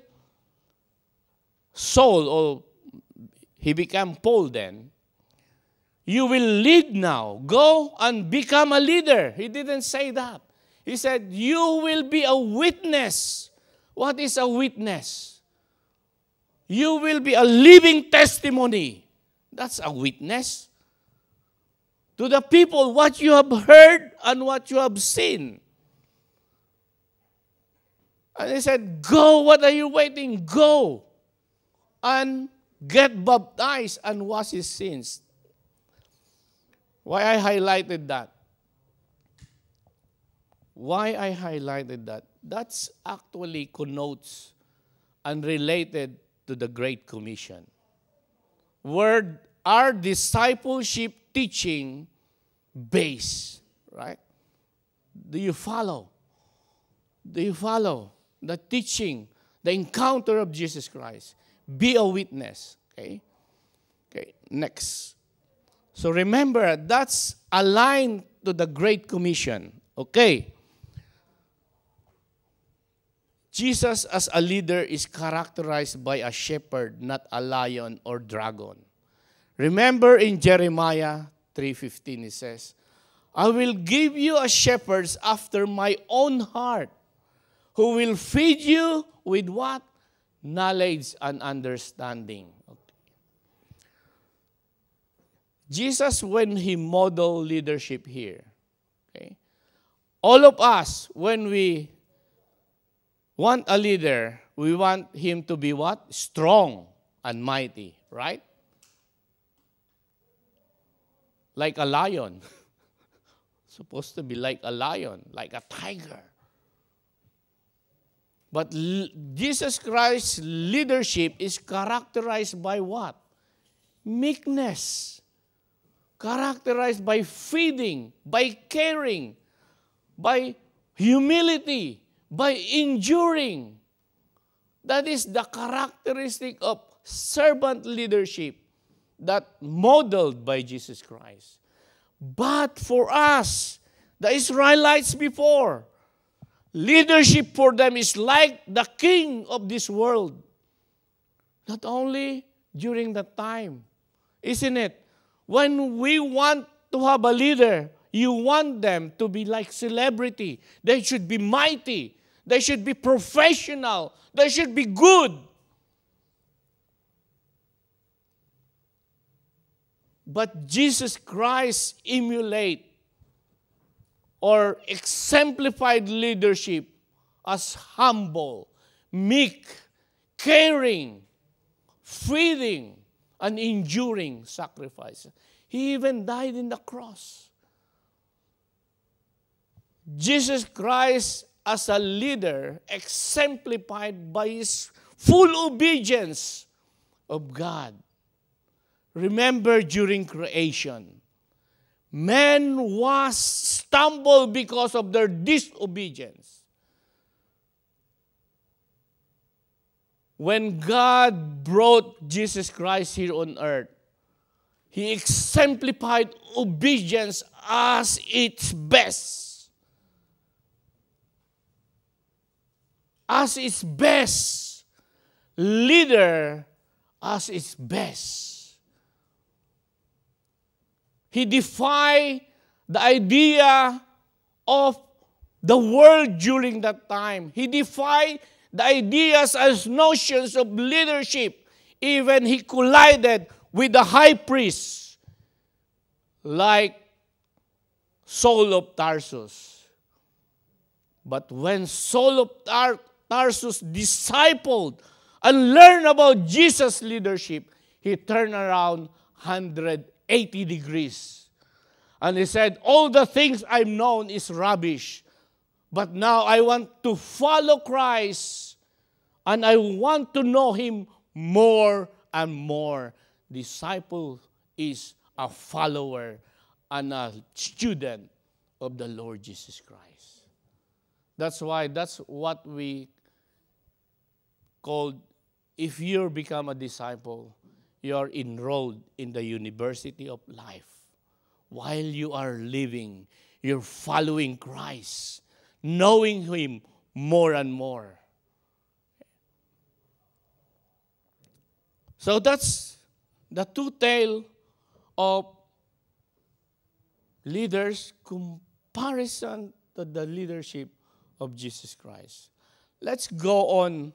Saul, or he became Paul then, you will lead now. Go and become a leader. He didn't say that. He said, you will be a witness. What is a witness? You will be a living testimony. That's a witness. To the people, what you have heard and what you have seen. And he said, go, what are you waiting? Go and get baptized and wash his sins. Why I highlighted that? Why I highlighted that? That's actually connotes and related to the Great Commission, where our discipleship teaching base, right? Do you follow? Do you follow the teaching, the encounter of Jesus Christ? Be a witness, okay? Okay, next. So remember, that's aligned to the Great Commission, okay? Jesus as a leader is characterized by a shepherd, not a lion or dragon. Remember in Jeremiah 3:15, it says, I will give you a shepherds after my own heart, who will feed you with what? Knowledge and understanding. Okay. Jesus, when he modeled leadership here, okay, all of us, when we want a leader, we want him to be what? Strong and mighty, right? Like a lion. Supposed to be like a lion, like a tiger. But Jesus Christ's leadership is characterized by what? Meekness. Characterized by feeding, by caring, by humility, by enduring. That is the characteristic of servant leadership that modeled by Jesus Christ. But for us, the Israelites before, leadership for them is like the king of this world. Not only during that time, isn't it? When we want to have a leader, you want them to be like celebrity. They should be mighty. They should be professional. They should be good. But Jesus Christ emulate or exemplified leadership as humble, meek, caring, feeding, and enduring sacrifice. He even died in the cross. Jesus Christ as a leader exemplified by his full obedience of God. Remember during creation, man was stumbled because of their disobedience. When God brought Jesus Christ here on earth, he exemplified obedience as its best. As its best. Leader as its best. He defied the idea of the world during that time. He defied the ideas as notions of leadership. Even he collided with the high priest like Saul of Tarsus. But when Saul of Tarsus discipled and learned about Jesus' leadership, he turned around 180 degrees. And he said, all the things I've known is rubbish. But now I want to follow Christ and I want to know him more and more. Disciple is a follower and a student of the Lord Jesus Christ. That's what we call, if you become a disciple, you are enrolled in the university of life. While you are living, you're following Christ, knowing him more and more. So that's the two-tail of leaders comparison to the leadership of Jesus Christ. Let's go on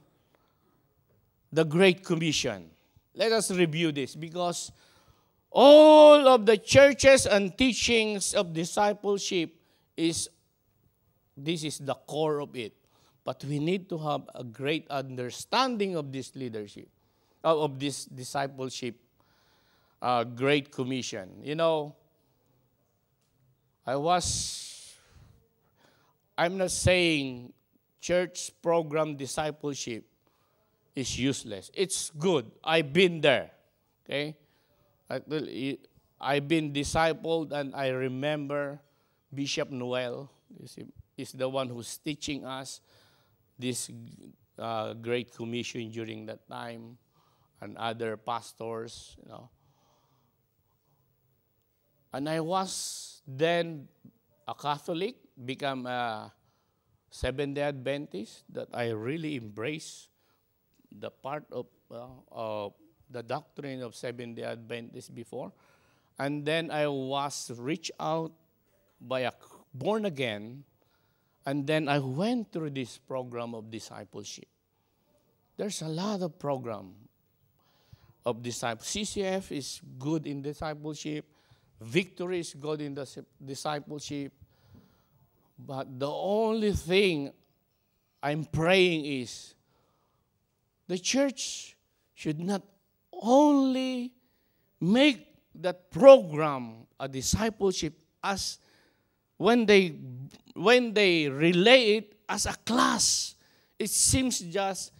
the Great Commission. Let us review this because all of the churches and teachings of discipleship this is the core of it. But we need to have a great understanding of this leadership, of this discipleship, Great Commission. You know, I'm not saying church program discipleship is useless. It's good. I've been there. Okay? I've been discipled, and I remember Bishop Noel is the one who's teaching us this Great Commission during that time, and other pastors, you know. And I was then a Catholic, become a Seventh-day Adventist, that I really embrace the part of the doctrine of Seventh-day Adventist before. And then I was reached out by a born again, and then I went through this program of discipleship. There's a lot of program of discipleship. CCF is good in discipleship. Victory is good in the discipleship. But the only thing I'm praying is the church should not only make that program a discipleship as when they relay it as a class. It seems just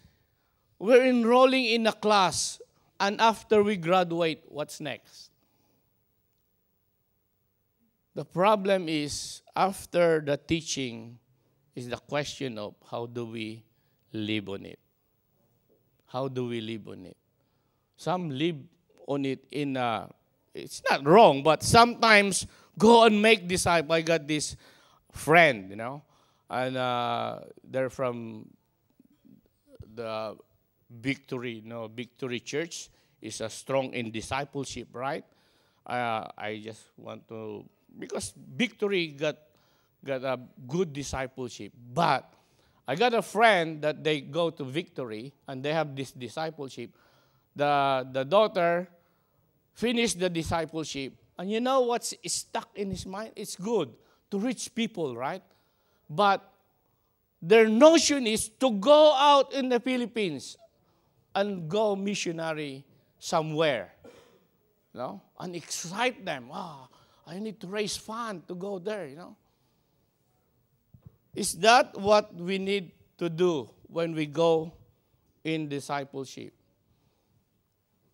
we're enrolling in a class, and after we graduate, what's next? The problem is, after the teaching, is the question of how do we live on it? How do we live on it? Some live on it in a, it's not wrong, but sometimes go and make disciples. I got this friend, you know, and they're from the Victory, Victory Church is a strong in discipleship, right? I just want to, because Victory got a good discipleship, but I got a friend that they go to Victory and they have this discipleship. The daughter finished the discipleship, and you know what's stuck in his mind? It's good to reach people, right? But their notion is to go out in the Philippines and go missionary somewhere, you know, and excite them. Wow, I need to raise funds to go there, you know. Is that what we need to do when we go in discipleship?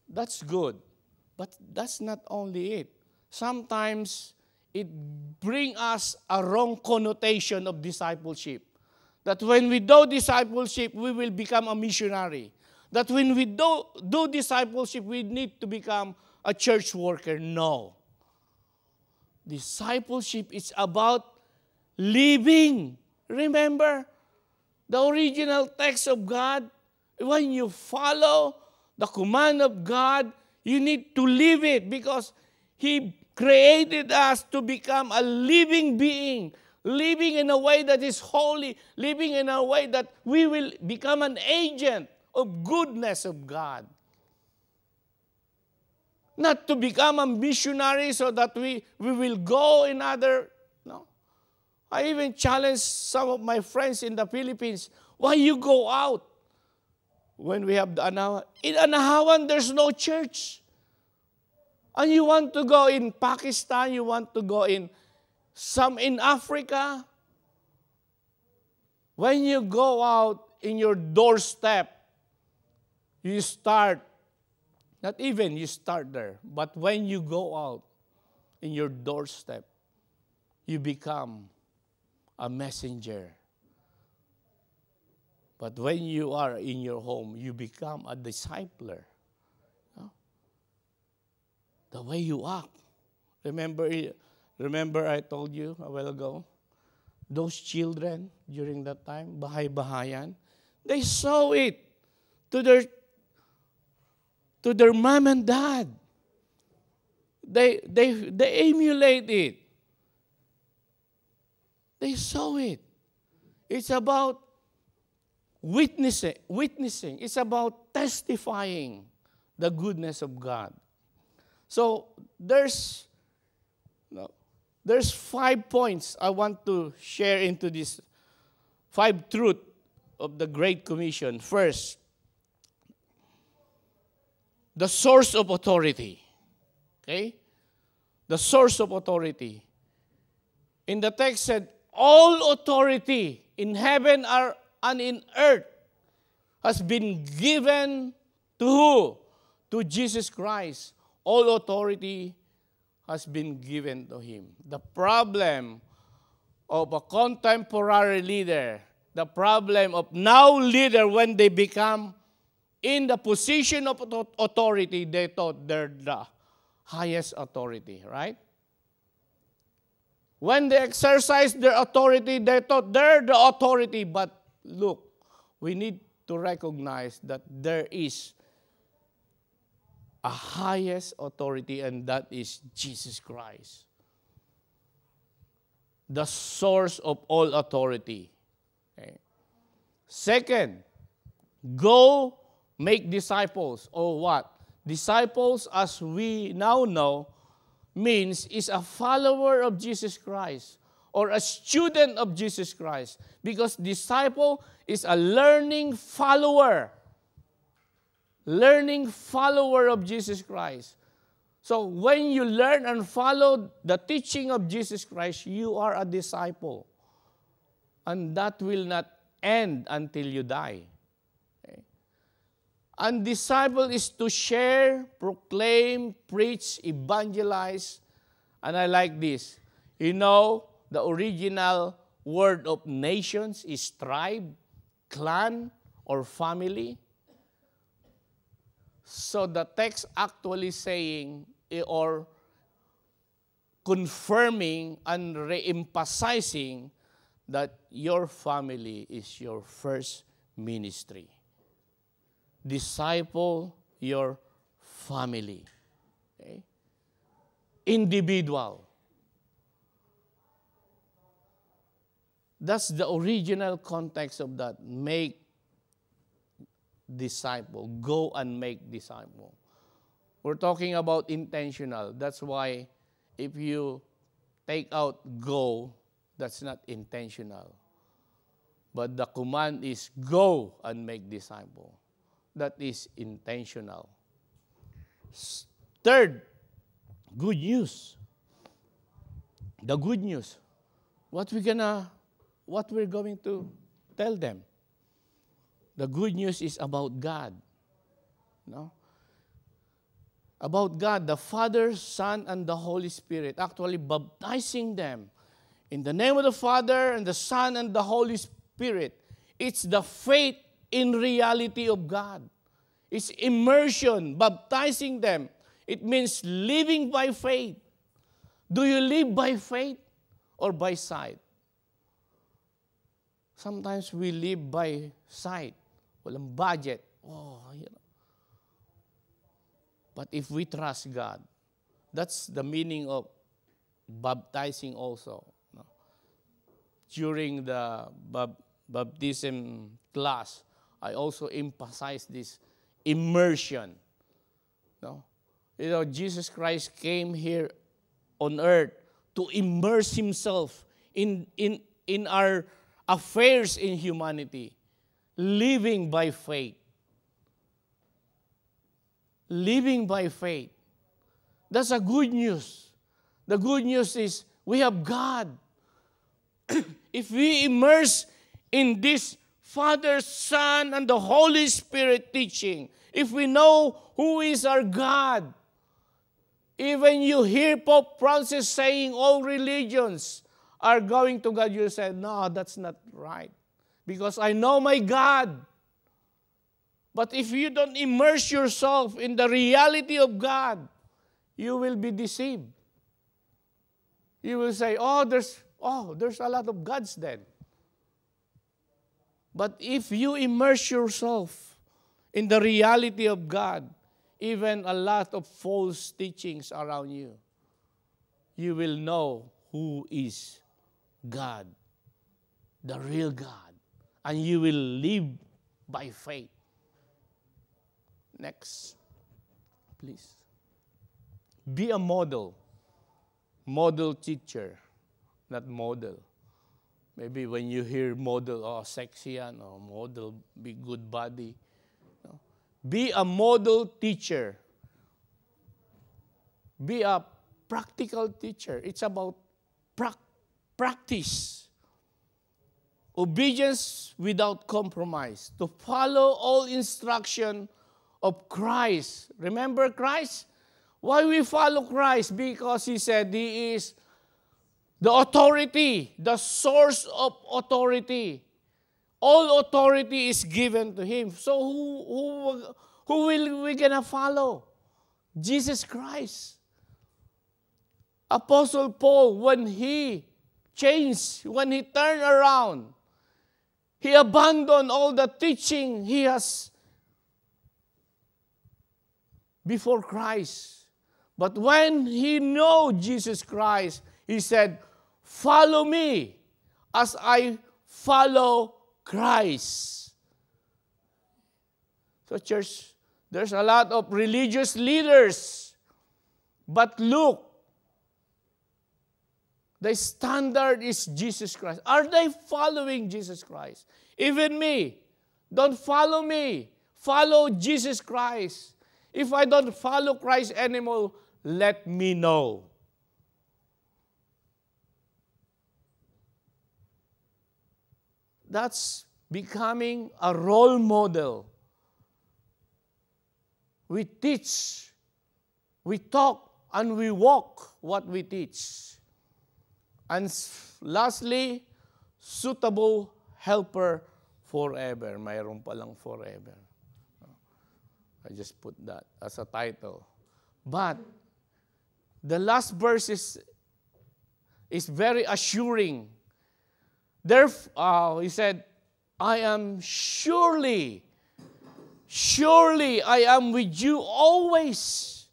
That's good, but that's not only it. Sometimes it brings us a wrong connotation of discipleship. That when we do discipleship, we will become a missionary. That when we do discipleship, we need to become a church worker. No. Discipleship is about living. Remember the original text of God? When you follow the command of God, you need to live it, because He created us to become a living being, living in a way that is holy, living in a way that we will become an agent of goodness of God. Not to become a missionary so that we will go in other, no. I even challenge some of my friends in the Philippines, why you go out? When we have the Anahawan. In Anahawan, there's no church. And you want to go in Pakistan, you want to go in Africa. When you go out in your doorstep, you start, not even you start there, but when you go out in your doorstep, you become a messenger. But when you are in your home, you become a discipler. No? The way you act. Remember I told you a while ago, those children during that time, bahay-bahayan, they saw it to their mom and dad. They emulate it. They saw it. It's about witnessing. It's about testifying the goodness of God. So there's 5 points I want to share into this 5 truths of the Great Commission. First, the source of authority. Okay? The source of authority. In the text said, all authority in heaven and in earth has been given to who? To Jesus Christ. All authority has been given to him. The problem of a contemporary leader, the problem of now leader when they become in the position of authority, they thought they're the highest authority, right? When they exercise their authority, they thought they're the authority. But look, we need to recognize that there is a highest authority, and that is Jesus Christ, the source of all authority. Okay. Second, go make disciples. Or what? Disciples, as we now know, means is a follower of Jesus Christ or a student of Jesus Christ, because disciple is a learning follower of Jesus Christ. So when you learn and follow the teaching of Jesus Christ, you are a disciple. And that will not end until you die. Okay? And disciple is to share, proclaim, preach, evangelize. And I like this. You know, the original word of nations is tribe, clan, or family. So the text actually saying or confirming and re-emphasizing that your family is your first ministry. Disciple your family. Okay? Individual. That's the original context of that. Make disciple. Go and make disciple. We're talking about intentional. That's why if you take out go, that's not intentional. But the command is go and make disciple. That is intentional. Third, good news. The good news. What we're going to tell them. The good news is about God. No? About God, the Father, Son, and the Holy Spirit, actually baptizing them in the name of the Father and the Son and the Holy Spirit. It's the faith in reality of God. It's immersion, baptizing them. It means living by faith. Do you live by faith or by sight? Sometimes we live by sight. Walang budget. But if we trust God, that's the meaning of baptizing also. No? During the baptism class, I also emphasize this immersion. No? You know, Jesus Christ came here on earth to immerse himself in our affairs in humanity, living by faith. Living by faith. That's a good news. The good news is we have God. If we immerse in this Father, Son, and the Holy Spirit teaching, if we know who is our God, even you hear Pope Francis saying all religions are going to God, you say, no, that's not right. Because I know my God. But if you don't immerse yourself in the reality of God, you will be deceived. You will say, there's a lot of gods then. But if you immerse yourself in the reality of God, even a lot of false teachings around you, you will know who is God, the real God, and you will live by faith. Next, please. Be a model teacher, not model. Maybe when you hear model, sexy yan, or model, be good body. No. Be a model teacher. Be a practical teacher. It's about practice. Obedience without compromise. To follow all instruction of Christ. Remember Christ? Why we follow Christ? Because He said He is the authority, the source of authority. All authority is given to Him. So who will we gonna follow? Jesus Christ. Apostle Paul, when he changed, when he turned around, he abandoned all the teaching he has before Christ. But when he knew Jesus Christ, he said, follow me as I follow Christ. So church, there's a lot of religious leaders. But look, the standard is Jesus Christ. Are they following Jesus Christ? Even me, don't follow me. Follow Jesus Christ. If I don't follow Christ anymore, let me know. That's becoming a role model. We teach, we talk, and we walk what we teach. And lastly, suitable helper forever. Mayroon palang forever. I just put that as a title. But the last verse is very assuring. He said, I am surely I am with you always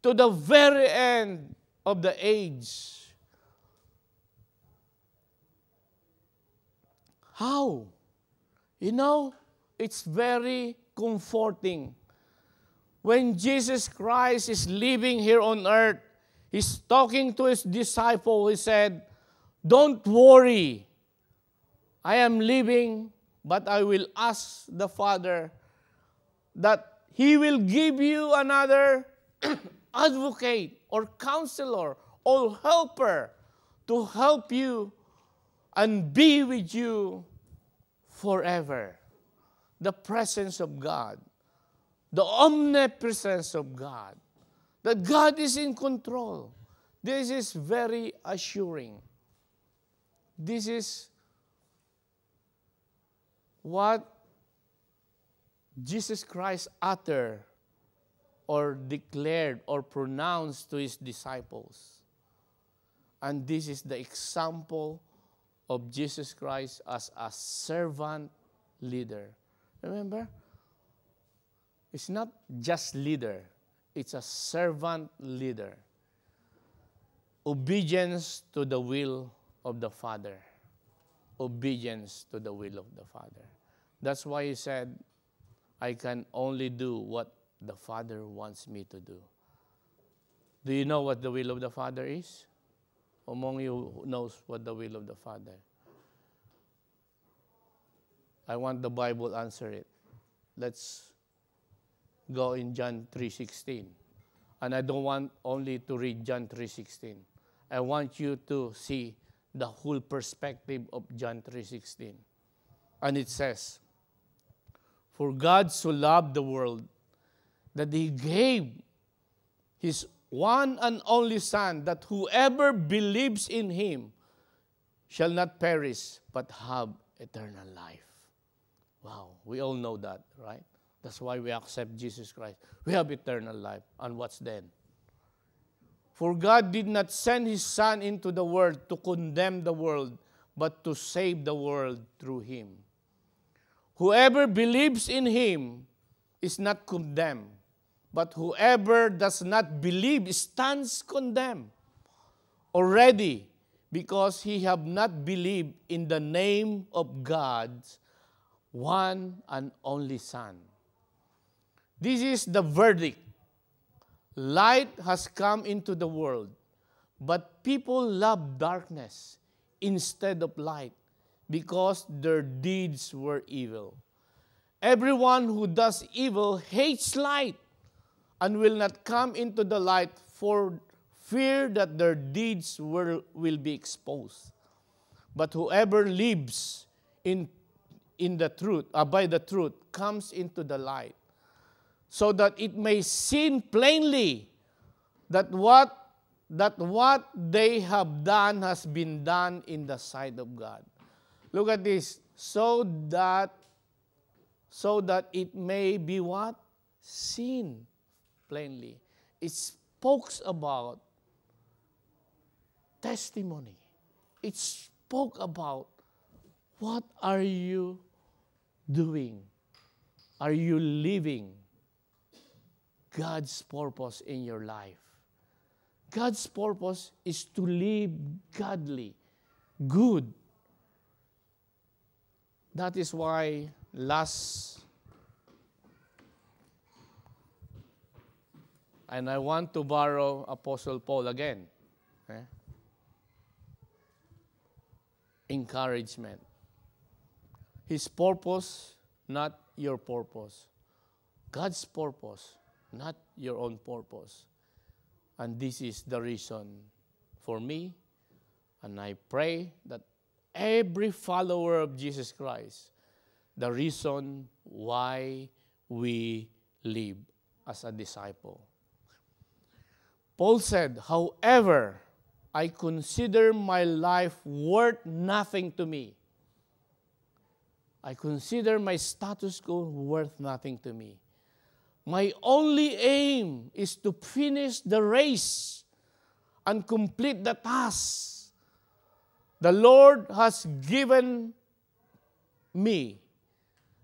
to the very end of the age. How? You know, it's very comforting. When Jesus Christ is living here on earth, He's talking to His disciple. He said, don't worry. I am leaving, but I will ask the Father that He will give you another advocate or counselor or helper to help you and be with you forever. The presence of God. The omnipresence of God. That God is in control. This is very assuring. This is what Jesus Christ uttered or declared or pronounced to His disciples. And this is the example of Jesus Christ as a servant leader. Remember? It's not just leader. It's a servant leader. Obedience to the will of the Father. Obedience to the will of the Father. That's why He said, I can only do what the Father wants me to do. Do you know what the will of the Father is? Among you who knows what the will of the Father? I want the Bible answer it. Let's go in John 3:16. And I don't want only to read John 3:16. I want you to see the whole perspective of John 3:16. And it says, for God so loved the world that He gave His one and only Son, that whoever believes in Him shall not perish, but have eternal life. Wow, we all know that, right? That's why we accept Jesus Christ. We have eternal life. And what's then? For God did not send His Son into the world to condemn the world, but to save the world through Him. Whoever believes in Him is not condemned, but whoever does not believe stands condemned already, because he have not believed in the name of God's one and only Son. This is the verdict. Light has come into the world, but people love darkness instead of light because their deeds were evil. Everyone who does evil hates light and will not come into the light for fear that their deeds will be exposed. But whoever lives in the truth, by the truth, comes into the light, so that it may seem plainly that what they have done has been done in the sight of God. Look at this. So that it may be what? Seen plainly. It spoke about testimony. It spoke about what are you doing? Are you living God's purpose in your life? God's purpose is to live godly, good. That is why and I want to borrow Apostle Paul again. Encouragement. His purpose, not your purpose. God's purpose, not your own purpose. And this is the reason for me, and I pray that every follower of Jesus Christ, the reason why we live as a disciple. Paul said, however, I consider my life worth nothing to me. I consider my status quo worth nothing to me. My only aim is to finish the race and complete the task the Lord has given me,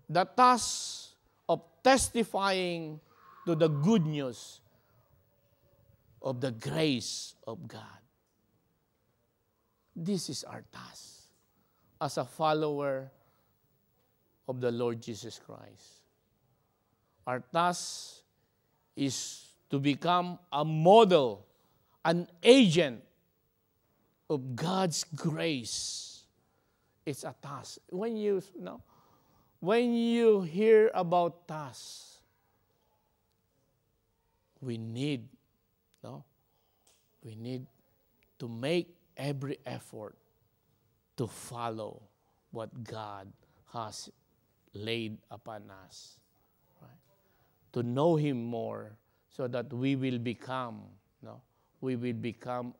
the task of testifying to the good news of the grace of God. This is our task as a follower of the Lord Jesus Christ. Our task is to become a model, an agent of God's grace. It's a task. When you hear about tasks, we need to make every effort to follow what God has laid upon us. To know Him more, so that we will become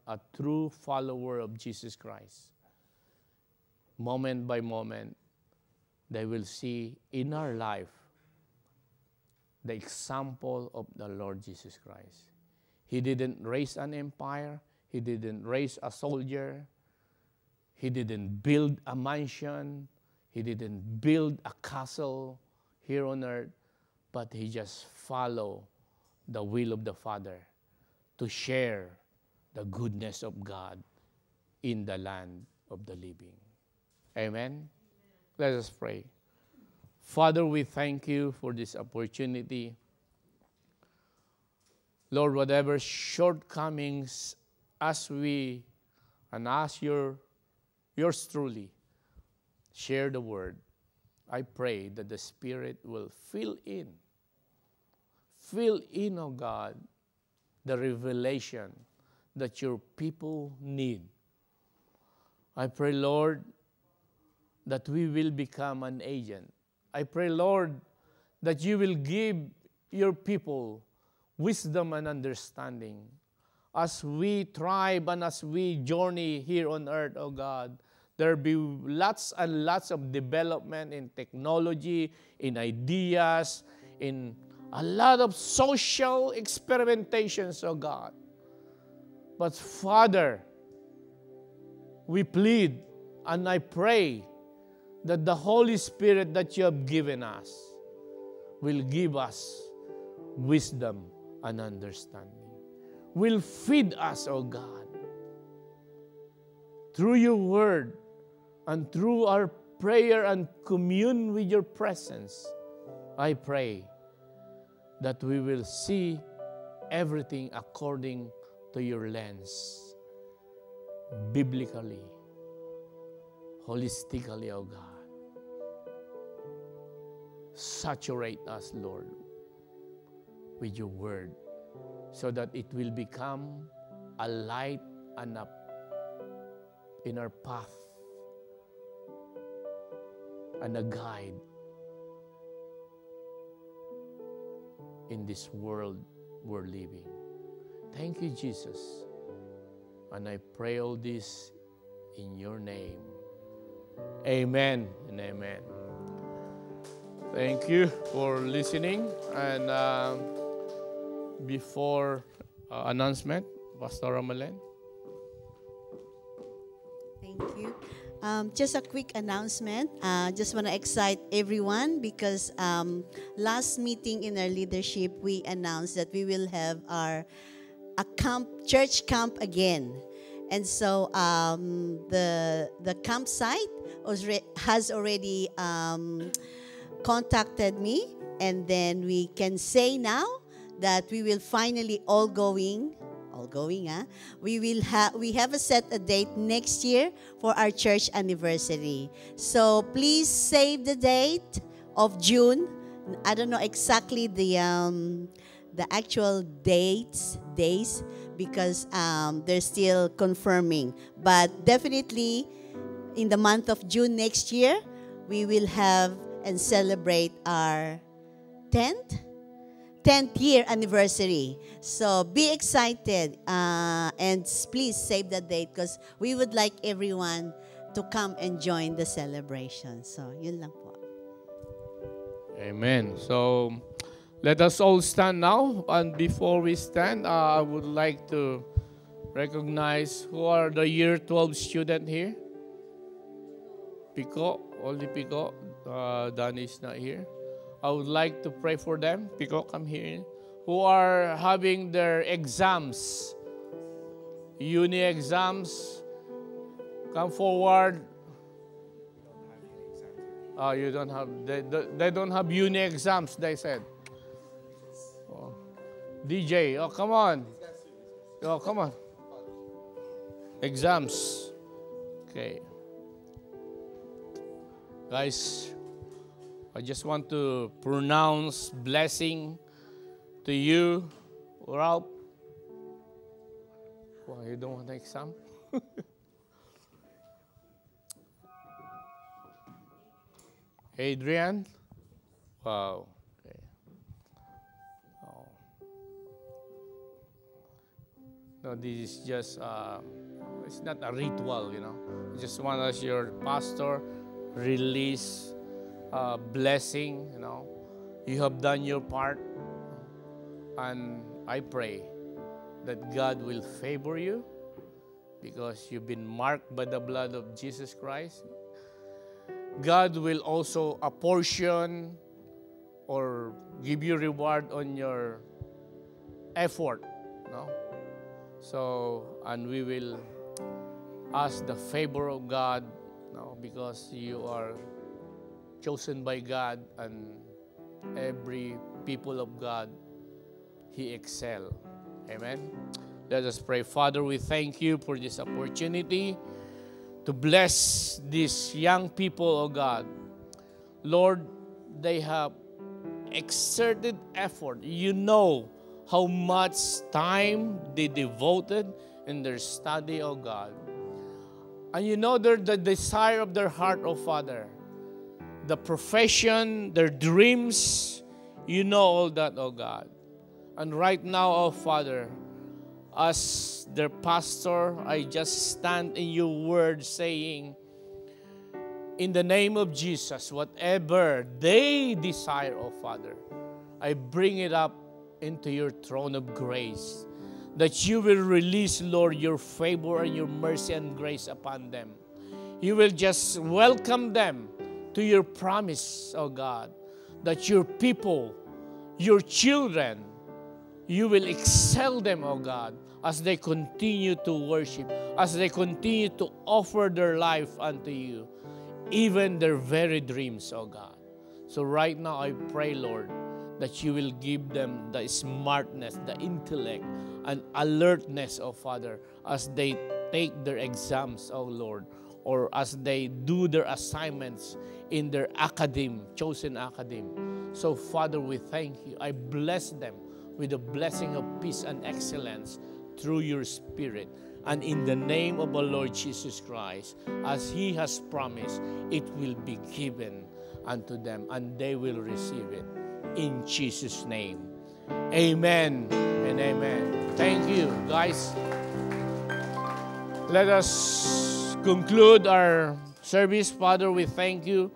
a true follower of Jesus Christ. Moment by moment, they will see in our life the example of the Lord Jesus Christ. He didn't raise an empire. He didn't raise a soldier. He didn't build a mansion. He didn't build a castle here on earth. But He just followed the will of the Father to share the goodness of God in the land of the living. Amen? Let us pray. Father, we thank You for this opportunity. Lord, whatever shortcomings as we and ask yours truly share the word, I pray that the Spirit will fill in, oh God, the revelation that Your people need. I pray, Lord, that we will become an agent. I pray, Lord, that You will give Your people wisdom and understanding as we thrive and as we journey here on earth, oh God. There be lots and lots of development in technology, in ideas, in a lot of social experimentations, oh God. But Father, we plead and I pray that the Holy Spirit that You have given us will give us wisdom and understanding. Will feed us, oh God, through Your word and through our prayer and commune with Your presence. I pray that we will see everything according to Your lens, biblically, holistically, oh God. Saturate us, Lord, with Your word, so that it will become a light and in our path and a guide in this world we're living. Thank you, Jesus. And I pray all this in your name. Amen and amen. Thank you for listening. And before announcement, Pastor Ramalen. Thank you. Just a quick announcement. Just want to excite everyone because last meeting in our leadership, we announced that we will have a church camp again. And so the campsite has already contacted me, and then we can say now that we will finally all going. We have a date next year for our church anniversary. So please save the date of June. I don't know exactly the actual days because they're still confirming. But definitely in the month of June next year, we will have and celebrate our 10th year anniversary. So be excited and please save the date because we would like everyone to come and join the celebration. So yun lang po. Amen. So let us all stand now. And before we stand, I would like to recognize who are the year 12 student here. Pico, only Pico. Danny is not here. I would like to pray for them. Pico, come here. Who are having their exams, uni exams. Come forward. You don't have. They don't have uni exams. They said. Oh. DJ, oh come on. Oh come on. Exams. Okay. Guys, I just want to pronounce blessing to you, Ralph. Well, you don't want the exam? Adrian? Wow. Okay. Oh. No, this is just, it's not a ritual, you know. I just want as your pastor release blessing, you know. You have done your part. And I pray that God will favor you because you've been marked by the blood of Jesus Christ. God will also apportion or give you reward on your effort. No? So, and we will ask the favor of God, no, because you are chosen by God, and every people of God, He excel. Amen. Let us pray. Father, we thank you for this opportunity to bless these young people, oh God. Lord, they have exerted effort. You know how much time they devoted in their study, oh God. And you know the desire of their heart, oh Father. The profession, their dreams, you know all that, oh God. And right now, oh Father, as their pastor, I just stand in your word saying, in the name of Jesus, whatever they desire, oh Father, I bring it up into your throne of grace, that you will release, Lord, your favor and your mercy and grace upon them. You will just welcome them to your promise, oh God, that your people, your children, you will excel them, oh God, as they continue to worship, as they continue to offer their life unto you, even their very dreams, oh God. So right now I pray, Lord, that you will give them the smartness, the intellect, and alertness, oh Father, as they take their exams, oh Lord, or as they do their assignments in their chosen academe. So Father, we thank you. I bless them with the blessing of peace and excellence through your Spirit. And in the name of our Lord Jesus Christ, as He has promised, it will be given unto them, and they will receive it. In Jesus' name, Amen and amen. Thank you, guys. Let us conclude our service. Father, we thank you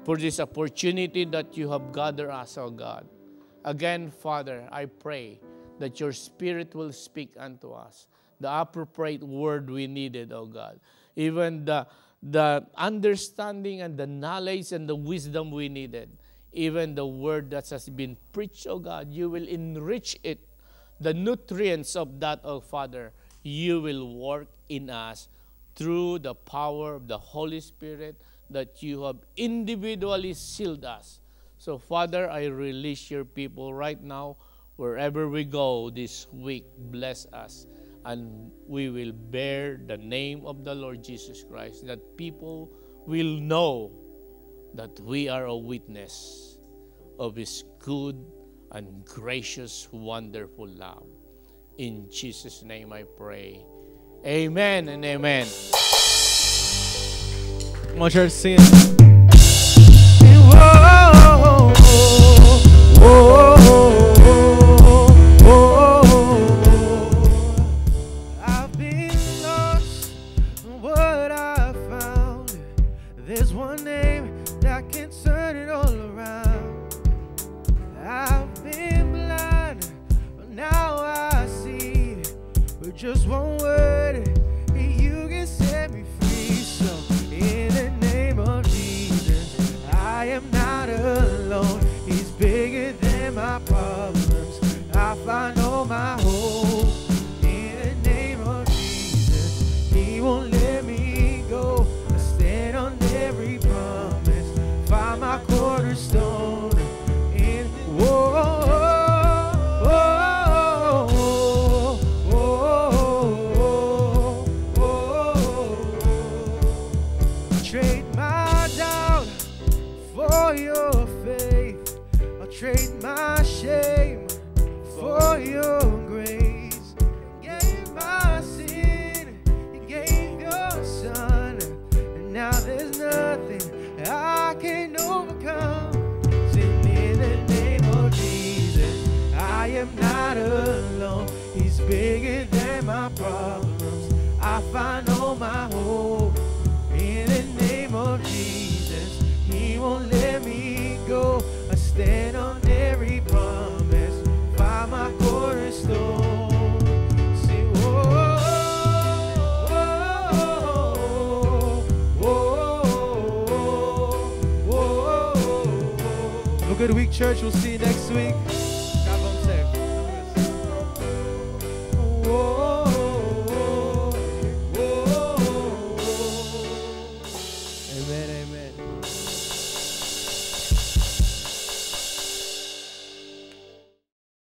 for this opportunity that you have gathered us, O God. Again, Father, I pray that your Spirit will speak unto us the appropriate word we needed, O God. Even the understanding and the knowledge and the wisdom we needed. Even the word that has been preached, O God, you will enrich it. The nutrients of that, O Father, you will work in us through the power of the Holy Spirit that you have individually sealed us. So, Father, I release your people right now. Wherever we go this week, bless us. And we will bear the name of the Lord Jesus Christ, that people will know that we are a witness of His good and gracious, wonderful love. In Jesus' name I pray. Amen and amen. Come on, church, sing it. Whoa, whoa, whoa. I've been lost, what I found. There's one name that can turn it all around. I've been blind, but now I see. With just one word, you can set me free. So in the name of Jesus, I am not alone. He's bigger than my problems. I find all my hope in the name of Jesus. He won't let me go. I stand on every promise. Find my cornerstone in trade my doubt for your faith. I'll trade my shame for your grace. You gave my sin, you gave your son, and now there's nothing I can overcome. Sing in the name of Jesus, I am not alone. He's bigger than my problems. I find all my hope in the name of Jesus. He won't let me go. I stand on every promise. Find my cornerstone. Say, whoa, whoa, whoa, whoa, whoa. Have a good week, church. We'll see you next week. God bless. Whoa.